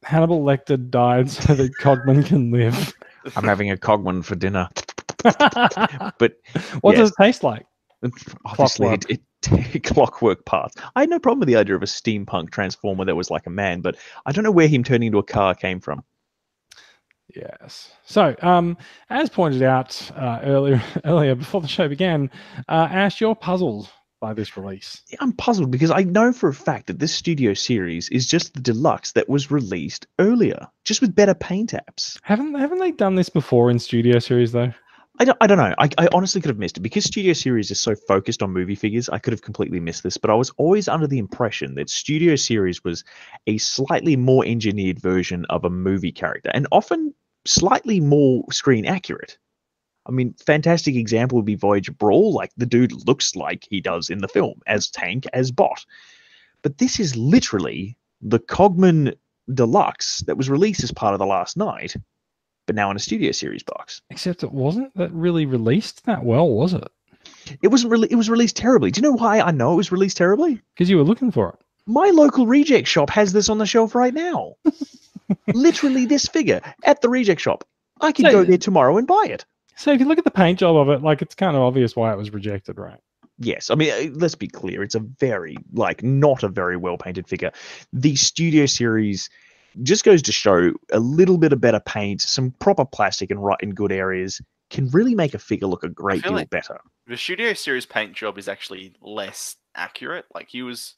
Hannibal Lecter died so that Cogman can live. I'm having a Cogman for dinner. But what does it taste like? Obviously, clockwork parts. I had no problem with the idea of a steampunk transformer that was like a man, but I don't know where him turning into a car came from. Yes. So, as pointed out earlier before the show began, Ash, you're puzzled by this release. Yeah, I'm puzzled because I know for a fact that this Studio Series is just the deluxe that was released earlier, just with better paint apps. Haven't they done this before in Studio Series though? I don't know. I honestly could have missed it because Studio Series is so focused on movie figures. I could have completely missed this, but I was always under the impression that Studio Series was a slightly more engineered version of a movie character, and often slightly more screen accurate. I mean, fantastic example would be Voyager Brawl. Like, the dude looks like he does in the film, as Tank, as Bot. But this is literally the Cogman Deluxe that was released as part of The Last Night, but now in a Studio Series box. Except it wasn't that really released that well, was it? It wasn't really. It was released terribly. Do you know why I know it was released terribly? Because you were looking for it. My local reject shop has this on the shelf right now. Literally this figure at the reject shop. I could go there tomorrow and buy it. So if you look at the paint job of it, like, it's kind of obvious why it was rejected, right? Yes. I mean, let's be clear. It's a very, not a very well-painted figure. The Studio Series just goes to show a little bit of better paint, some proper plastic and right in good areas can really make a figure look a great deal better. The Studio Series paint job is actually less accurate. Like, he was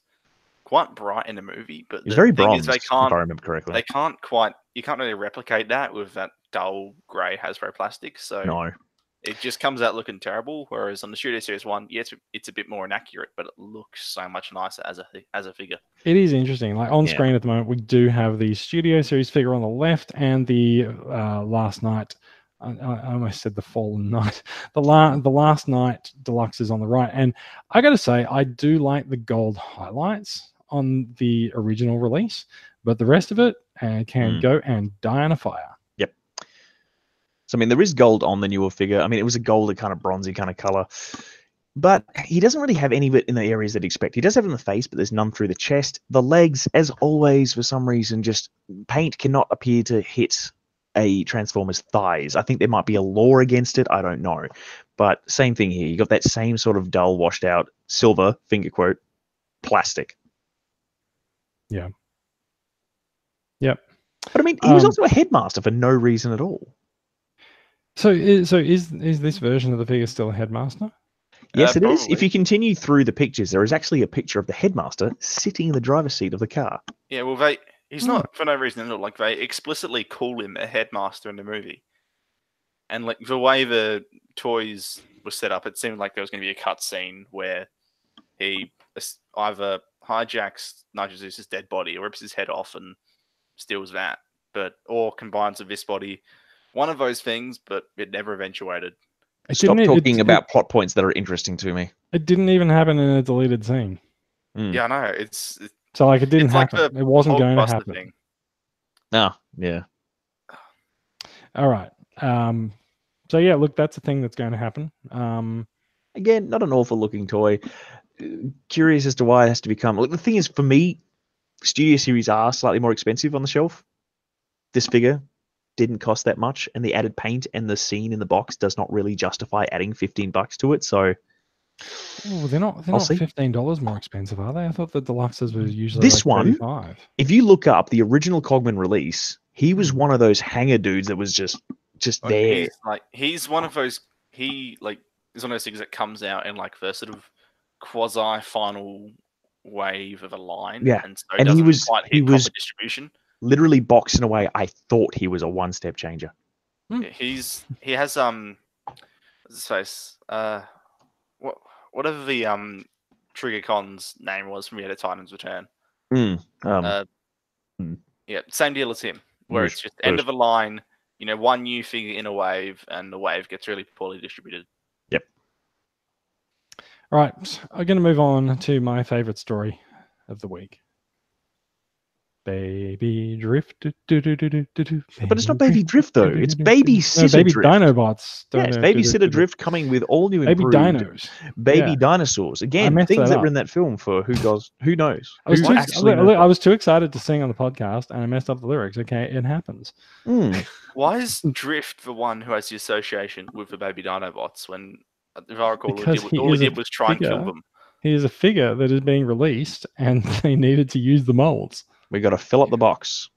quite bright in the movie, but it's very bronze, if I remember correctly. They can't quite you can't really replicate that with that dull grey Hasbro plastic. So No. it just comes out looking terrible. Whereas on the Studio Series 1, yeah, it's a bit more inaccurate, but it looks so much nicer as a figure. It is interesting. Like on Yeah. screen at the moment, we do have the Studio Series figure on the left and the Last Night. I almost said the Fallen Knight. The Last Night Deluxe is on the right. And I got to say, I do like the gold highlights on the original release, but the rest of it can go and die on a fire. Yep. So, I mean, there is gold on the newer figure. I mean, it was a goldy kind of bronzy kind of color. But he doesn't really have any of it in the areas that you expect. He does have it in the face, but there's none through the chest. The legs, as always, for some reason, just paint cannot appear to hit a Transformer's thighs. I think there might be a law against it. I don't know. But same thing here. You got that same sort of dull, washed out silver, finger quote, plastic. Yeah. Yep. But I mean, he was also a headmaster for no reason at all. So is this version of the figure still a headmaster? Yes, it is. Probably. If you continue through the pictures, there is actually a picture of the headmaster sitting in the driver's seat of the car. Yeah, well, he's not for no reason at all. Like, they explicitly call him a headmaster in the movie. And, like, the way the toys were set up, it seemed like there was going to be a cut scene where he either hijacks Nigel Zeus's dead body or rips his head off and steals that, or combines with this body. One of those things, but it never eventuated. Stop talking about plot points that are interesting to me. It didn't even happen in a deleted scene. Yeah, I know. It's so like it didn't happen. Like it wasn't going to happen. Thing. Oh, yeah. All right. So yeah, look, that's a thing that's going to happen. Again, not an awful looking toy. Curious as to why it has to become. Look, the thing is, for me, Studio Series are slightly more expensive on the shelf. This figure didn't cost that much, and the added paint and the scene in the box does not really justify adding $15 to it. So, they're not $15 more expensive, are they? I thought the deluxes were usually this like $35. one. If you look up the original Cogman release, he was one of those hanger dudes that was just there. He's one of those. He's one of those things that comes out in like the sort of quasi final wave of a line. Yeah, and, so and he was distribution. Literally boxing away. I thought he was a one-step changer. He has what's his face? Whatever the Trigger Con's name was from Yet of Titan's Return. Yeah, same deal as him, where it's just end of a line. You know, one new figure in a wave, and the wave gets really poorly distributed. Yep. All right, I'm going to move on to my favorite story of the week. Baby Drift. But it's not Baby Drift, though. It's Baby Scissor Drift. Baby Dinobots. Yes, Baby Scissor Drift coming with all new Baby improved dinos. Baby dinosaurs. Again, things that were in that film for who knows. I was too excited to sing on the podcast, and I messed up the lyrics. Okay, it happens. Why is Drift the one who has the association with the Baby Dinobots when, if I recall, all he did was try and kill them? He is a figure that is being released, and they needed to use the molds. We got to fill up the box.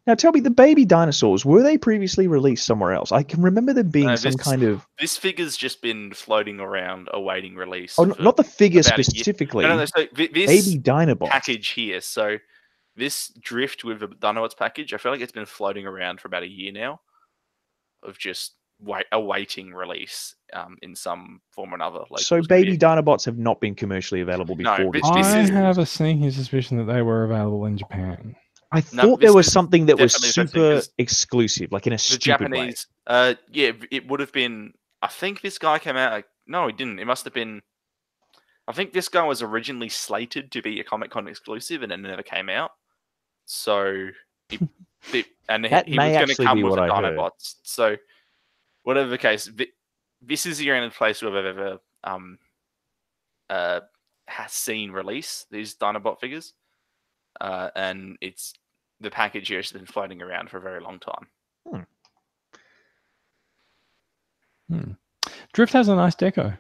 Now, tell me, the baby dinosaurs, were they previously released somewhere else? I can remember there being some kind of... This figure's just been floating around awaiting release. Oh, not the figure specifically. No. So this Baby Dinobots package here. So this Drift with the Dinobots package, I feel like it's been floating around for about a year now of just awaiting release in some form or another. So Baby Dinobots have not been commercially available before this. I have a sneaking suspicion that they were available in Japan. I thought there was something that was super exclusive, like in a stupid Japanese way. Yeah, it would have been. I think this guy came out. No, he didn't. It must have been. I think this guy was originally slated to be a Comic-Con exclusive, and it never came out. So he was going to come with the Dinobots. So whatever the case, this is the only place where I've ever has seen release these Dinobot figures, and the package here has been floating around for a very long time. Drift has a nice deco.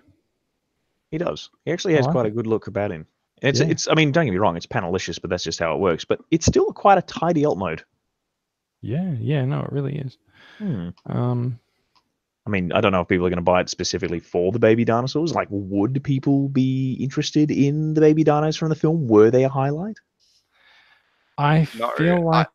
He does. He actually has quite a good look about him. It's. I mean, don't get me wrong. It's panelicious, but that's just how it works. But it's still quite a tidy alt mode. Yeah. No, it really is. I mean, I don't know if people are going to buy it specifically for the baby dinosaurs. Like, would people be interested in the baby dinos from the film? Were they a highlight? I feel like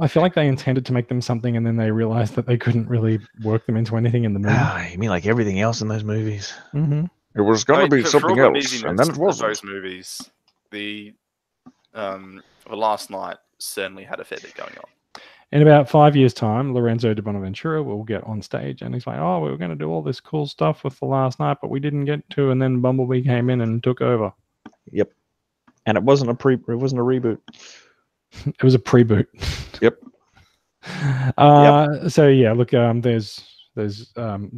I feel like they intended to make them something, and then they realized that they couldn't really work them into anything in the movie. You mean like everything else in those movies? Mm-hmm. It was going to be for something all the else, and then it busyness of wasn't. those movies, the Last Night certainly had a fair bit going on. In about 5 years' time, Lorenzo de Bonaventura will get on stage and he's like, "Oh, we were going to do all this cool stuff with The Last Night, but we didn't get to." And then Bumblebee came in and took over. Yep. And it wasn't a reboot. It was a pre-boot. Yep. So yeah, look, there's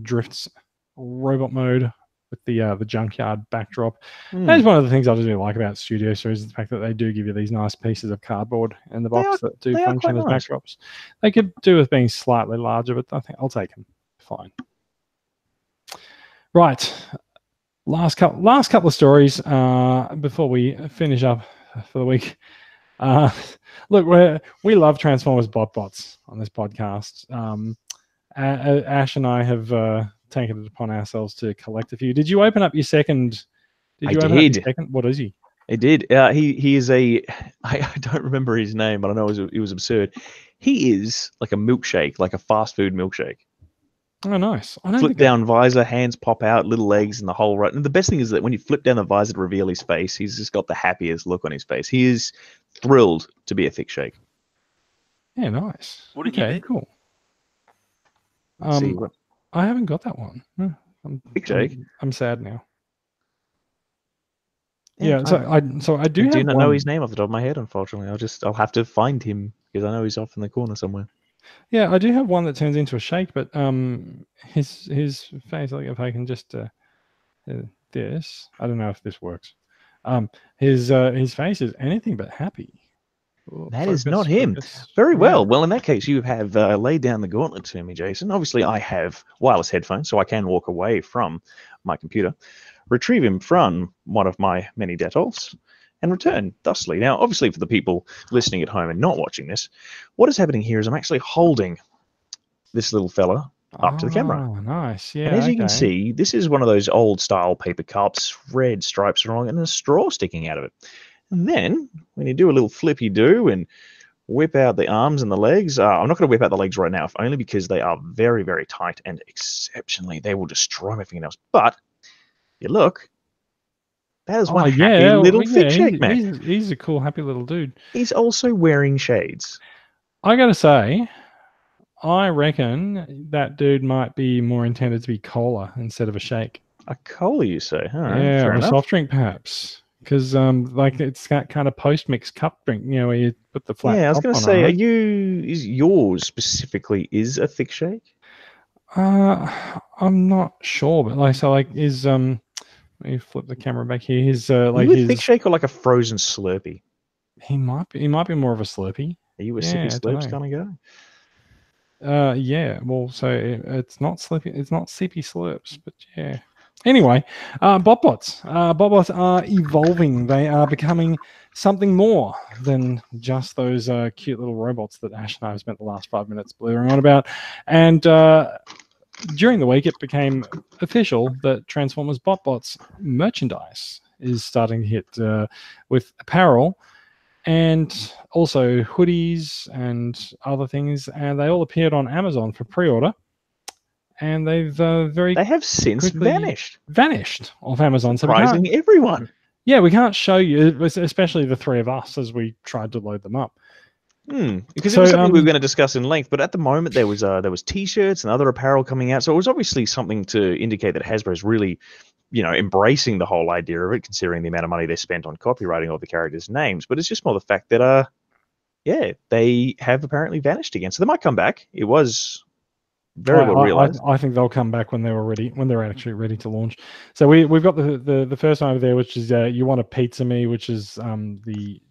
Drift's robot mode with the junkyard backdrop. That's one of the things I really like about Studio Series, is the fact that they do give you these nice pieces of cardboard in the box that do function as backdrops. They could do with being slightly larger, but I think I'll take them. Fine. Right. Last couple of stories before we finish up for the week. Look, we love Transformers BotBots on this podcast. Ash and I have taken it upon ourselves to collect a few. Did you open up your second? I did. What is he? I did. He is a. I don't remember his name, but I know it was absurd. He is like a milkshake, like a fast food milkshake. Oh, nice. Flip down visor, hands pop out, little legs, and the whole right. And the best thing is that when you flip down the visor to reveal his face, he's just got the happiest look on his face. He is thrilled to be a thick shake. Yeah, nice. What did you do? Cool. See, I haven't got that one. Thick shake. I'm sad now. Yeah, so I do not know his name off the top of my head, unfortunately. I'll have to find him because I know he's off in the corner somewhere. Yeah, I do have one that turns into a shake, but his face, like if I can just this, I don't know if this works. His face is anything but happy. That is not him. Very well. Well, in that case, you have laid down the gauntlet to me, Jason. Obviously, I have wireless headphones, so I can walk away from my computer, retrieve him from one of my many Detolfs, and return thusly. Now, obviously, for the people listening at home and not watching this, what is happening here is I'm actually holding this little fella up to the camera. Oh, nice. Yeah. And as you can see, this is one of those old-style paper cups, red stripes along, and a straw sticking out of it. And then, when you do a little flippy-do and whip out the arms and the legs, I'm not going to whip out the legs right now, if only because they are very, very tight and exceptionally, they will destroy my fingernails. But, you look, that is one happy little thick shake, man. He's a cool, happy little dude. He's also wearing shades. I got to say, I reckon that dude might be more intended to be cola instead of a shake. A cola, you say? Yeah, or a soft drink, perhaps. Because like it's that kind of post-mix cup drink, where you put the flat. Yeah, I was going to say, is yours specifically is a thick shake? I'm not sure, but is let me flip the camera back here. His Are you a thick shake or like a frozen Slurpee? He might be more of a Slurpee. Are you a sippy slurps kind of guy? Yeah. Well, so it's not Slurpee. It's not sippy slurps, but yeah. Anyway, BotBots. BotBots are evolving. They are becoming something more than just those cute little robots that Ash and I have spent the last 5 minutes blathering on about. And during the week, it became official that Transformers BotBots merchandise is starting to hit with apparel and also hoodies and other things. And they all appeared on Amazon for pre-order. And they have since vanished off Amazon. Surprising everyone. Yeah, we can't show you, especially the three of us, as we tried to load them up. Because it was something we were going to discuss in length. But at the moment, there was T-shirts and other apparel coming out. So it was obviously something to indicate that Hasbro's really, embracing the whole idea of it, considering the amount of money they spent on copywriting all the characters' names. But it's just more the fact that, they have apparently vanished again. So they might come back. It was very well realized. I think they'll come back when they're actually ready to launch. So we've got the first one over there, which is You Want a Pizza Me, which is the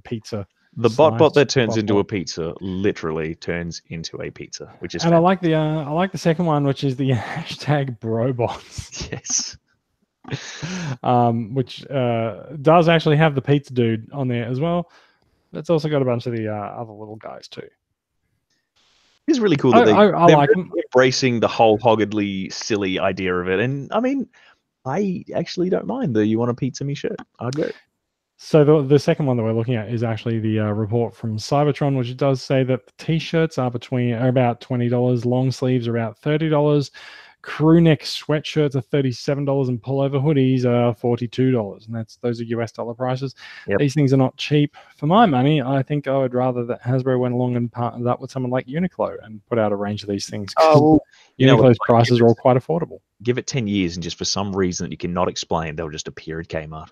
pizza. The BotBot that turns into a pizza literally turns into a pizza, which is. And I like the second one, which is the hashtag BroBots. Yes. Which does actually have the pizza dude on there as well. It's also got a bunch of the other little guys too. It's really cool that they're like embracing the whole hoggedly silly idea of it. And I mean, I actually don't mind the You Want a Pizza Me shirt. I'd go. So the second one that we're looking at is actually the report from Cybertron, which does say that the t-shirts are about $20, long sleeves are about $30, crew neck sweatshirts are $37, and pullover hoodies are $42. And those are US dollar prices. Yep. These things are not cheap. For my money, I think I would rather that Hasbro went along and partnered up with someone like Uniqlo and put out a range of these things. Uniqlo's prices are all quite affordable. Give it 10 years, and just for some reason that you cannot explain, they'll just appear at Kmart.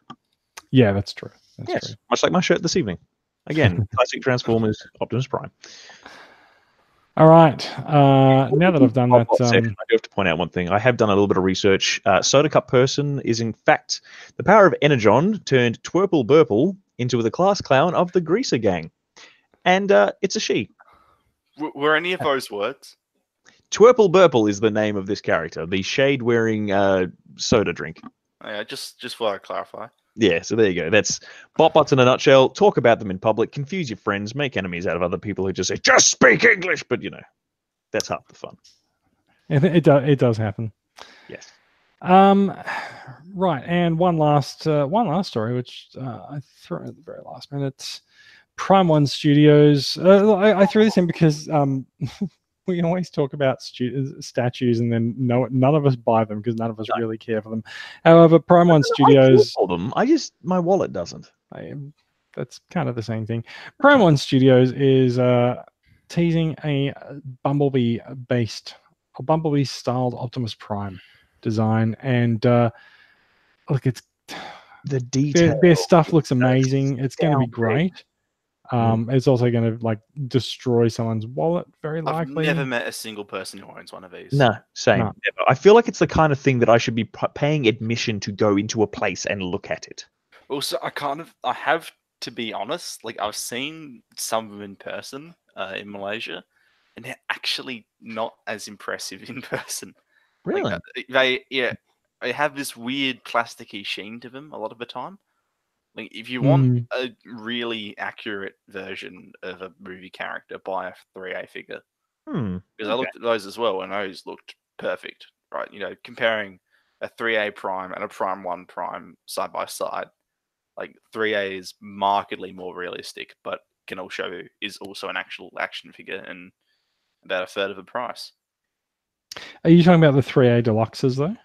Yeah, that's true. That's true. Much like my shirt this evening. Again, classic Transformers, Optimus Prime. All right. Now that I've done that, I do have to point out one thing. I have done a little bit of research. Soda Cup Person is, in fact, the power of Energon turned Twerple Burple into the class clown of the Greaser Gang. And it's a she. Were any of those words? Twerple Burple is the name of this character, the shade-wearing soda drink. Yeah, just for clarify. Yeah, so there you go. That's BotBots in a nutshell. Talk about them in public, confuse your friends, make enemies out of other people who just say, just speak English. But, that's half the fun. It does happen. Yes. Right. And one last story, which I threw in at the very last minute. Prime One Studios. I threw this in because we always talk about statues and then none of us buy them because none of us really care for them. However, Prime One Studios. I them. My wallet doesn't. That's kind of the same thing. Prime One Studios is teasing a Bumblebee-styled Optimus Prime design, and look, it's the detail. Their stuff looks amazing. It's going to be great. It's also going to destroy someone's wallet, very likely. I've never met a single person who owns one of these. No, same. No. I feel like it's the kind of thing that I should be paying admission to go into a place and look at it. Also, I have to be honest. I've seen some of them in person in Malaysia, and they're actually not as impressive in person. Really? They have this weird plasticky sheen to them a lot of the time. If you want a really accurate version of a movie character, buy a 3A figure. Because I looked at those as well, and those looked perfect, right? Comparing a 3A Prime and a Prime 1 Prime side by side, 3A is markedly more realistic, but is also an actual action figure and about a third of the price. Are you talking about the 3A Deluxes, though?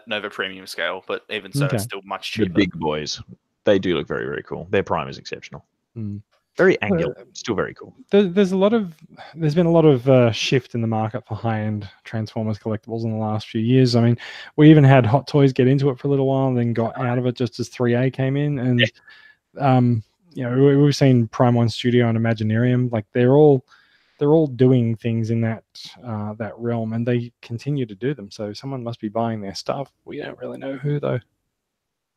No, the premium scale, but even so, it's still much cheaper. The big boys. They do look very, very cool. Their Prime is exceptional. Very angular, still very cool. There's been a lot of shift in the market for high-end Transformers collectibles in the last few years. I mean, we even had Hot Toys get into it for a little while and then got out of it just as 3A came in. And we've seen Prime One Studio and Imaginarium. They're all doing things in that realm, and they continue to do them. So someone must be buying their stuff. We don't really know who, though.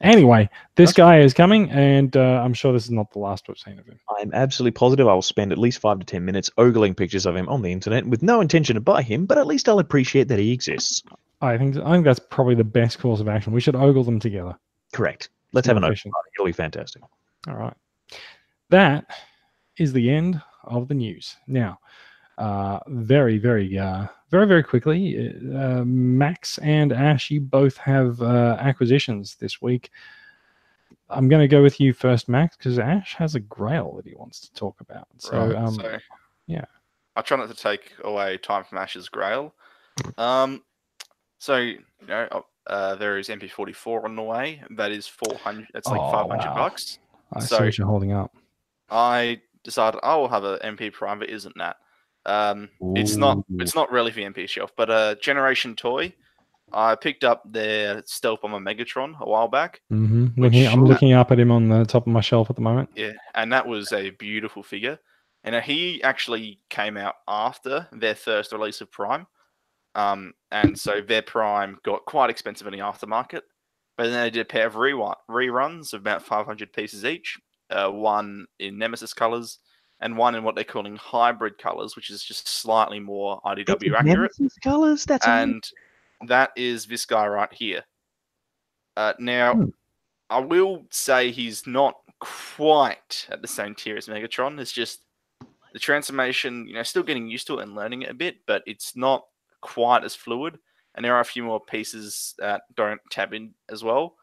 Anyway, this guy is coming, and I'm sure this is not the last we've seen of him. I'm absolutely positive I will spend at least 5 to 10 minutes ogling pictures of him on the internet with no intention to buy him, but at least I'll appreciate that he exists. I think that's probably the best course of action. We should ogle them together. Correct. Let's have an ogle party. It'll be fantastic. All right. That is the end of the news. Now, very, very, very, very quickly, Max and Ash, you both have acquisitions this week. I'm going to go with you first, Max, because Ash has a Grail that he wants to talk about. So, yeah. I try not to take away time from Ash's Grail. There is MP44 on the way. That is 400. That's $500. Wow. I see what you're holding up. I decided I will have an MP Prime, but isn't that? It's not really for the MP shelf, but a Generation toy. I picked up their Stealth Bomber Megatron a while back. I'm looking up at him on the top of my shelf at the moment. Yeah, and that was a beautiful figure. And he actually came out after their first release of Prime. And so their Prime got quite expensive in the aftermarket. But then they did a pair of reruns of about 500 pieces each. One in Nemesis colors, and one in what they're calling hybrid colors, which is just slightly more IDW accurate. Nemesis colors? That's amazing. That is this guy right here. Now, I will say he's not quite at the same tier as Megatron. It's just the transformation, still getting used to it and learning it a bit, but it's not quite as fluid. And there are a few more pieces that don't tab in as well.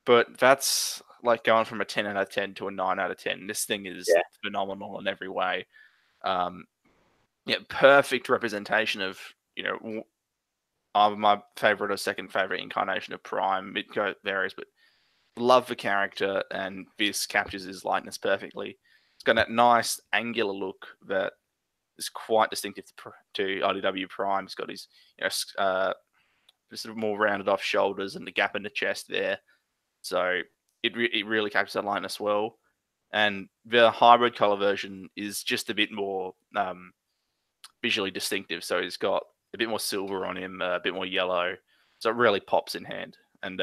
But that's like going from a 10 out of 10 to a 9 out of 10. This thing is Yeah. phenomenal in every way. Perfect representation of, either my favorite or second favorite incarnation of Prime. It varies, but love the character, and this captures his likeness perfectly. It's got that nice angular look that is quite distinctive to IDW Prime. It's got his, sort of more rounded off shoulders and the gap in the chest there. So it really captures that likeness well. And the hybrid color version is just a bit more visually distinctive. So he's got a bit more silver on him, a bit more yellow. So it really pops in hand. And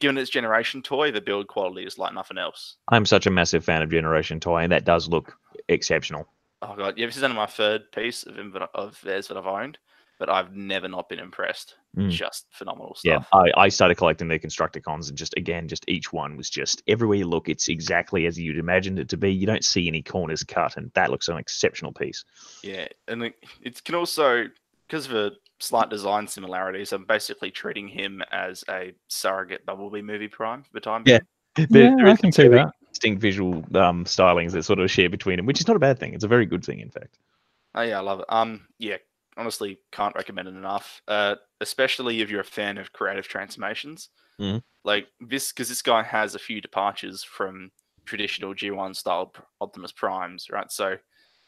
given its Generation toy, the build quality is like nothing else. I'm such a massive fan of Generation toy, and that does look exceptional. Oh god, yeah, this is only my third piece of theirs that I've owned, but I've never not been impressed. Just phenomenal stuff. Yeah, I started collecting the Constructicons, and just each one was just, everywhere you look, it's exactly as you'd imagined it to be. You don't see any corners cut, and that looks an exceptional piece. Yeah, and it can also, because of a slight design similarities, I'm basically treating him as a surrogate Bumblebee movie Prime for the time being. I can see that. Distinct visual stylings that sort of share between them, which is not a bad thing. It's a very good thing, in fact. Oh yeah, I love it. Yeah, honestly, can't recommend it enough. Especially if you're a fan of creative transformations, like this, because this guy has a few departures from traditional G1 style Optimus Primes, right? So,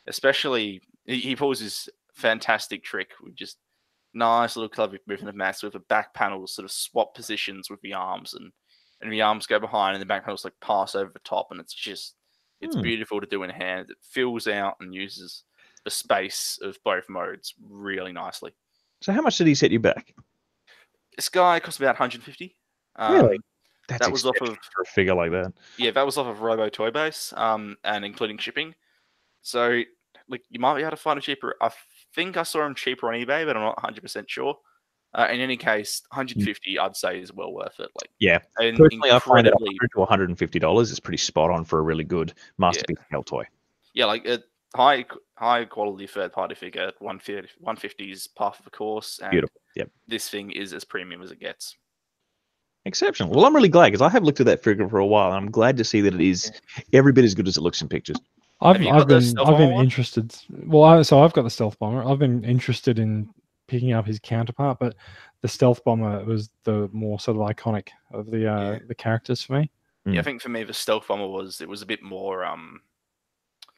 especially he pulls this fantastic trick with just nice little clever movement of mass with the back panels sort of swap positions with the arms, and the arms go behind and the back panels like pass over the top, and it's beautiful to do in hand. It fills out and uses the space of both modes really nicely. So how much did he set you back? This guy cost about 150. Really? That's that was off of for a figure like that. Yeah, that was off of Robo Toy Base, and including shipping. So like you might be able to find a cheaper. I think I saw him cheaper on eBay, but I'm not 100% sure. In any case, 150 I'd say is well worth it. Like, yeah, and personally, I find that $100 to $150 is pretty spot on for a really good masterpiece scale toy. Yeah, like a high quality third party figure, 150 is par for the course. And beautiful. Yep. This thing is as premium as it gets. Exceptional. Well, I'm really glad, because I have looked at that figure for a while, and I'm glad to see that it is every bit as good as it looks in pictures. I've been interested. Well, so I've got the Stealth Bomber. I've been interested in picking up his counterpart, but the Stealth Bomber was the more sort of iconic of the characters for me. Yeah, I think for me the Stealth Bomber was a bit more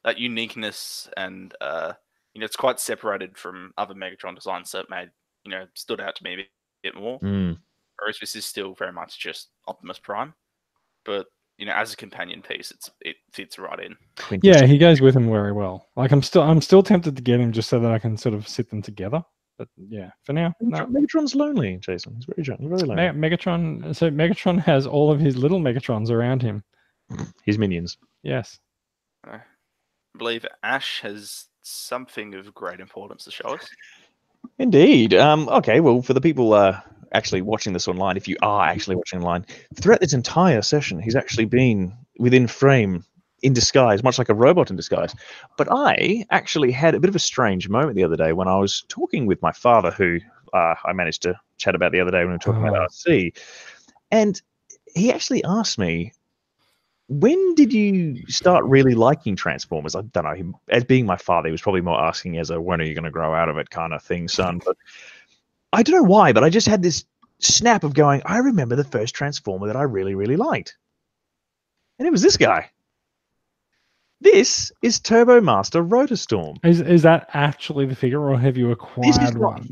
that uniqueness, and it's quite separated from other Megatron designs, so it made stood out to me a bit more. Whereas this is still very much just Optimus Prime, but as a companion piece, it fits right in. Yeah, he goes with him very well. Like I'm still tempted to get him just so that I can sort of sit them together. But yeah, for now, no. Megatron's lonely, Jason. He's very lonely. Megatron. So Megatron has all of his little Megatrons around him. His minions. Yes. I believe Ash has something of great importance to show us. Indeed. Okay. Well, for the people actually watching this online, if you are actually watching online, throughout this entire session, he's actually been within frame, in disguise, much like a robot in disguise. But I actually had a bit of a strange moment the other day when I was talking with my father, who I managed to chat about the other day when we were talking about RC. And he actually asked me, when did you start really liking Transformers? I don't know. As being my father, he was probably more asking as a, when are you going to grow out of it kind of thing, son. But I don't know why, but I just had this snap of going, I remember the first Transformer that I really, really liked. And it was this guy. This is Turbo Master Rotorstorm. Is that actually the figure, or have you acquired one?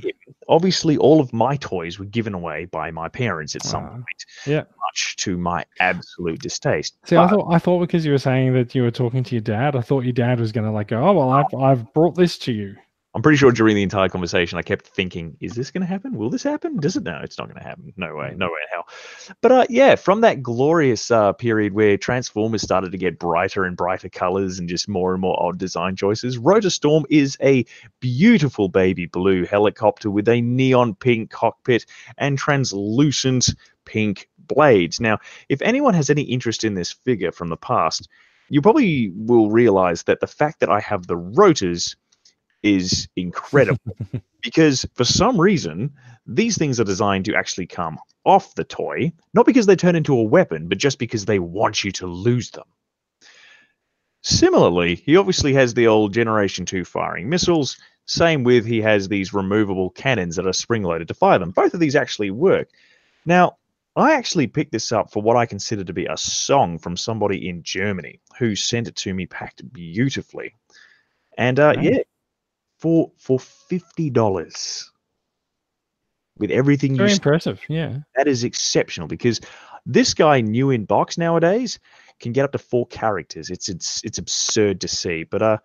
Obviously, all of my toys were given away by my parents at some point. Yeah, much to my absolute distaste. See, I thought because you were saying that you were talking to your dad, I thought your dad was going to go, oh well, I've brought this to you. I'm pretty sure during the entire conversation, I kept thinking, is this going to happen? Will this happen? Does it? No, it's not going to happen. No way. No way in hell. But yeah, from that glorious period where Transformers started to get brighter and brighter colors and just more and more odd design choices, Rotorstorm is a beautiful baby blue helicopter with a neon pink cockpit and translucent pink blades. Now, if anyone has any interest in this figure from the past, you probably will realize that the fact that I have the rotors is incredible because for some reason, these things are designed to actually come off the toy, not because they turn into a weapon, but just because they want you to lose them. Similarly, he obviously has the old Generation 2 firing missiles. Same with he has these removable cannons that are spring-loaded to fire them. Both of these actually work. Now, I actually picked this up for what I consider to be a song from somebody in Germany who sent it to me packed beautifully. And yeah, for $50 with everything Very you impressive, yeah. that is exceptional because this guy new in box nowadays can get up to 4 characters. It's absurd to see. But how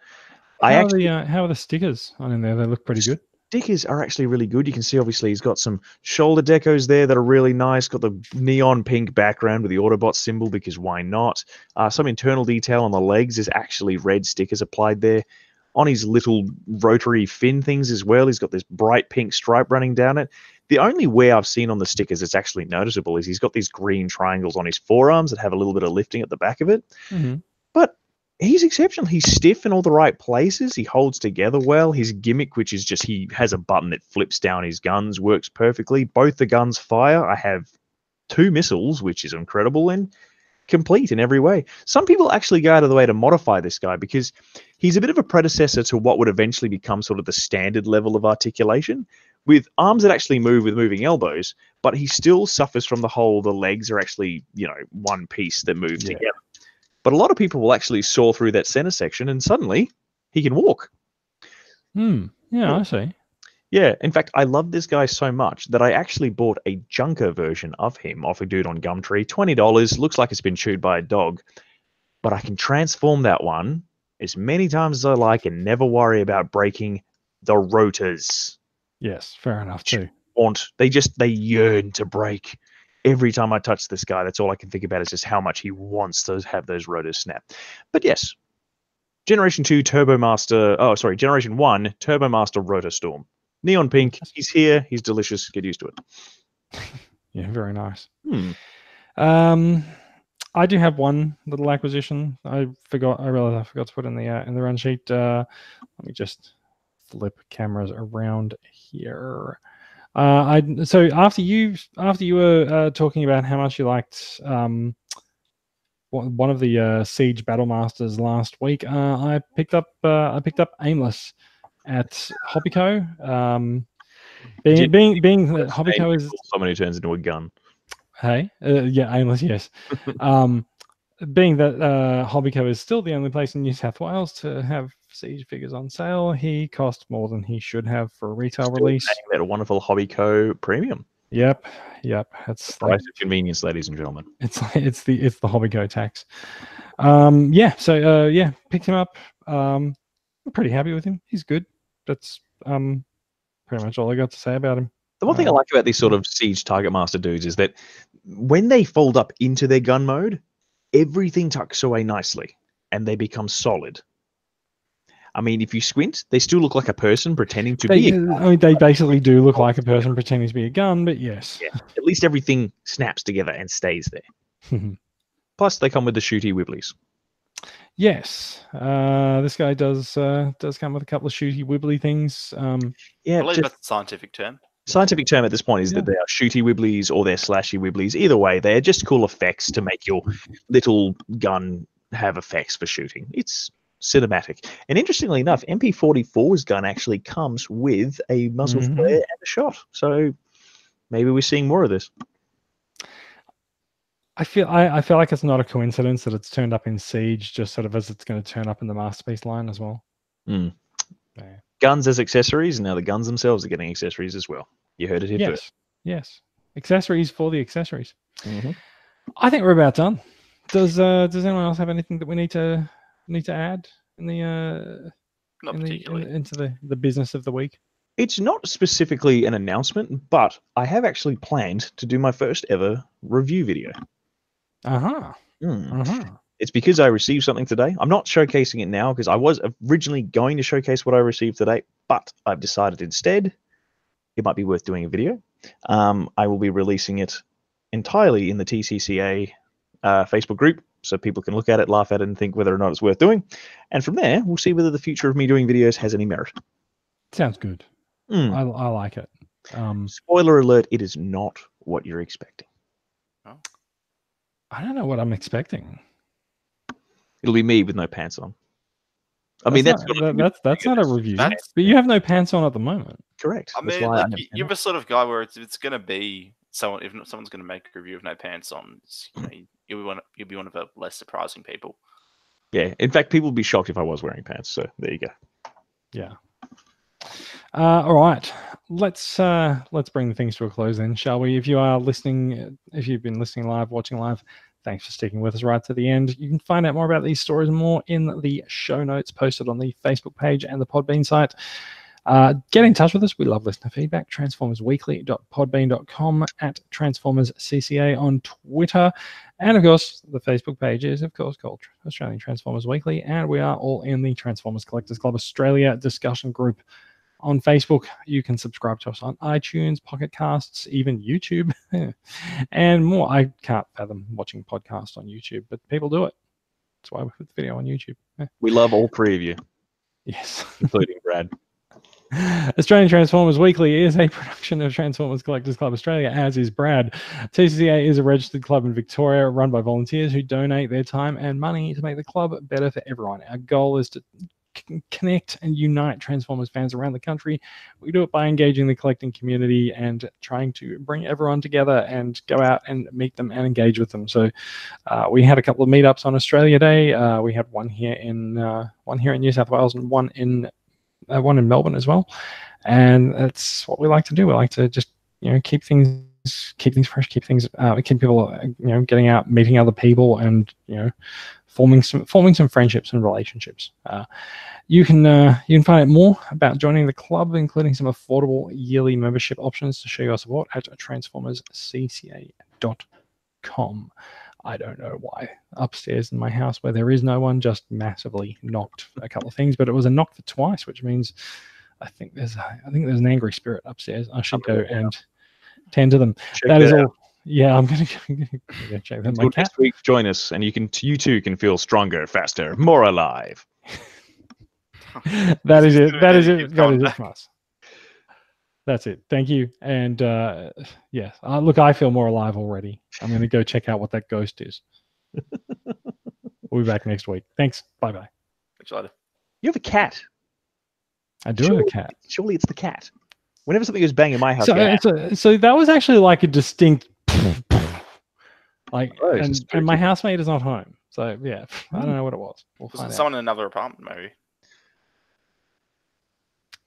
are the stickers on in there? They look pretty good. Stickers are actually really good. You can see obviously he's got some shoulder decos there that are really nice. Got the neon pink background with the Autobot symbol because why not? Some internal detail on the legs is actually red stickers applied there. On his little rotary fin things as well, he's got this bright pink stripe running down it. The only way I've seen on the stickers it's actually noticeable is he's got these green triangles on his forearms that have a little bit of lifting at the back of it. Mm-hmm. But he's exceptional. He's stiff in all the right places. He holds together well. His gimmick, which is just he has a button that flips down his guns, works perfectly. Both the guns fire. I have 2 missiles, which is incredible and complete in every way. Some people actually go out of the way to modify this guy because he's a bit of a predecessor to what would eventually become sort of the standard level of articulation with arms that actually move with moving elbows, but he still suffers from the legs are actually, one piece that move together. But a lot of people will actually saw through that center section and suddenly he can walk. Yeah, I see. Yeah, in fact, I love this guy so much that I actually bought a junker version of him off a dude on Gumtree. $20, looks like it's been chewed by a dog. But I can transform that one as many times as I like and never worry about breaking the rotors. Yes, fair enough too. They yearn to break. Every time I touch this guy, that's all I can think about is just how much he wants to have those rotors snap. But yes, Generation 1 Turbo Master Rotor Storm. Neon pink, he's here, he's delicious, get used to it. Yeah, very nice. I do have one little acquisition. I realized I forgot to put in the run sheet. Let me just flip cameras around here. So after you were talking about how much you liked one of the Siege Battle Masters last week, I picked up Aimless at Hobbyco. Being that Hobbyco is someone who turns into a gun. Hey, yeah, Aimless, yes. Being that Hobbyco is still the only place in New South Wales to have Siege figures on sale, he cost more than he should have for a retail release. That a wonderful Hobbyco premium. Yep. That's the price of convenience, ladies and gentlemen. It's the Hobbyco tax. Picked him up. I'm pretty happy with him. He's good. That's pretty much all I got to say about him. The one thing I like about these sort of Siege Target Master dudes is that when they fold up into their gun mode, everything tucks away nicely and they become solid. I mean, if you squint, they still look like a person pretending to be a gun. I mean, they basically do look like a person pretending to be a gun, but yes. Yeah, at least everything snaps together and stays there. Plus, they come with the shooty wibblies. Yes, this guy does come with a couple of shooty wibbly things. I believe that's the scientific term. Scientific term at this point is that they are shooty wibblies or they're slashy wibblies. Either way, they're just cool effects to make your little gun have effects for shooting. It's cinematic. And interestingly enough, MP44's gun actually comes with a muzzle flare and a shot. So maybe we're seeing more of this. I feel like it's not a coincidence that it's turned up in Siege, just sort of as it's going to turn up in the Masterpiece line as well. Yeah. Guns as accessories, and now the guns themselves are getting accessories as well. You heard it here first. Yes. Accessories for the accessories. I think we're about done. Does anyone else have anything that we need to add in the Not particularly into the business of the week? It's not specifically an announcement, but I have actually planned to do my first ever review video. It's because I received something today. I'm not showcasing it now because I was originally going to showcase what I received today, but I've decided instead it might be worth doing a video. I will be releasing it entirely in the TCCA Facebook group, so people can look at it, laugh at it, and think whether or not it's worth doing. And from there, we'll see whether the future of me doing videos has any merit. Sounds good. Mm. I like it. Spoiler alert, it is not what you're expecting. I don't know what I'm expecting. It'll be me with no pants on. I mean, that's not a review. But you have no pants on at the moment. Correct. I mean, like, you're the sort of guy where it's going to be someone. If someone's going to make a review of no pants on, you'll be one of the less surprising people. Yeah. In fact, people would be shocked if I was wearing pants. So there you go. Yeah. All right. Let's bring things to a close then, shall we? If you are listening, if you've been listening live, watching live, thanks for sticking with us right to the end. You can find out more about these stories and more in the show notes posted on the Facebook page and the Podbean site. Get in touch with us. We love listener feedback. TransformersWeekly.podbean.com, at TransformersCCA on Twitter. And of course, the Facebook page is, of course, called Australian Transformers Weekly. And we are all in the Transformers Collectors Club Australia discussion group on Facebook. You can subscribe to us on iTunes, Pocket Casts, even YouTube, and more. I can't fathom watching podcasts on YouTube, but people do it. That's why we put the video on YouTube. We love all three of you. Yes. Including Brad. Australian Transformers Weekly is a production of Transformers Collectors Club Australia, as is Brad. TCCA is a registered club in Victoria run by volunteers who donate their time and money to make the club better for everyone. Our goal is to connect and unite Transformers fans around the country. We do it by engaging the collecting community and trying to bring everyone together and go out and meet them and engage with them. So we had a couple of meetups on Australia Day. We had one here in New South Wales and one in Melbourne as well. And that's what we like to do. We like to just keep things fresh, keep people getting out, meeting other people, and forming some friendships and relationships. You can find out more about joining the club, including some affordable yearly membership options to show your support at transformerscca.com. I don't know why upstairs in my house, where there is no one, just massively knocked a couple of things, but it was a knock for twice, which means I think there's an angry spirit upstairs. I should go and tend to them. That is all. Yeah, I'm gonna go check that. Until next week, join us, and you too can feel stronger, faster, more alive. That is it. That is it from us. That's it. Thank you. And yes, look, I feel more alive already. I'm going to go check out what that ghost is. We'll be back next week. Thanks. Bye-bye. Catch you later. You have a cat. I do have a cat. Surely it's the cat. Whenever something goes bang in my house. So that was actually like a distinct and my housemate is not home. So yeah, I don't know what it was. We'll find out. Someone in another apartment, maybe.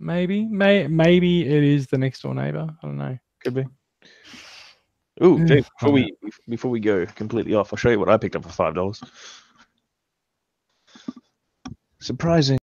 Maybe it is the next door neighbor. I don't know. Could be. Ooh, Jake, before we go completely off, I'll show you what I picked up for $5. Surprising.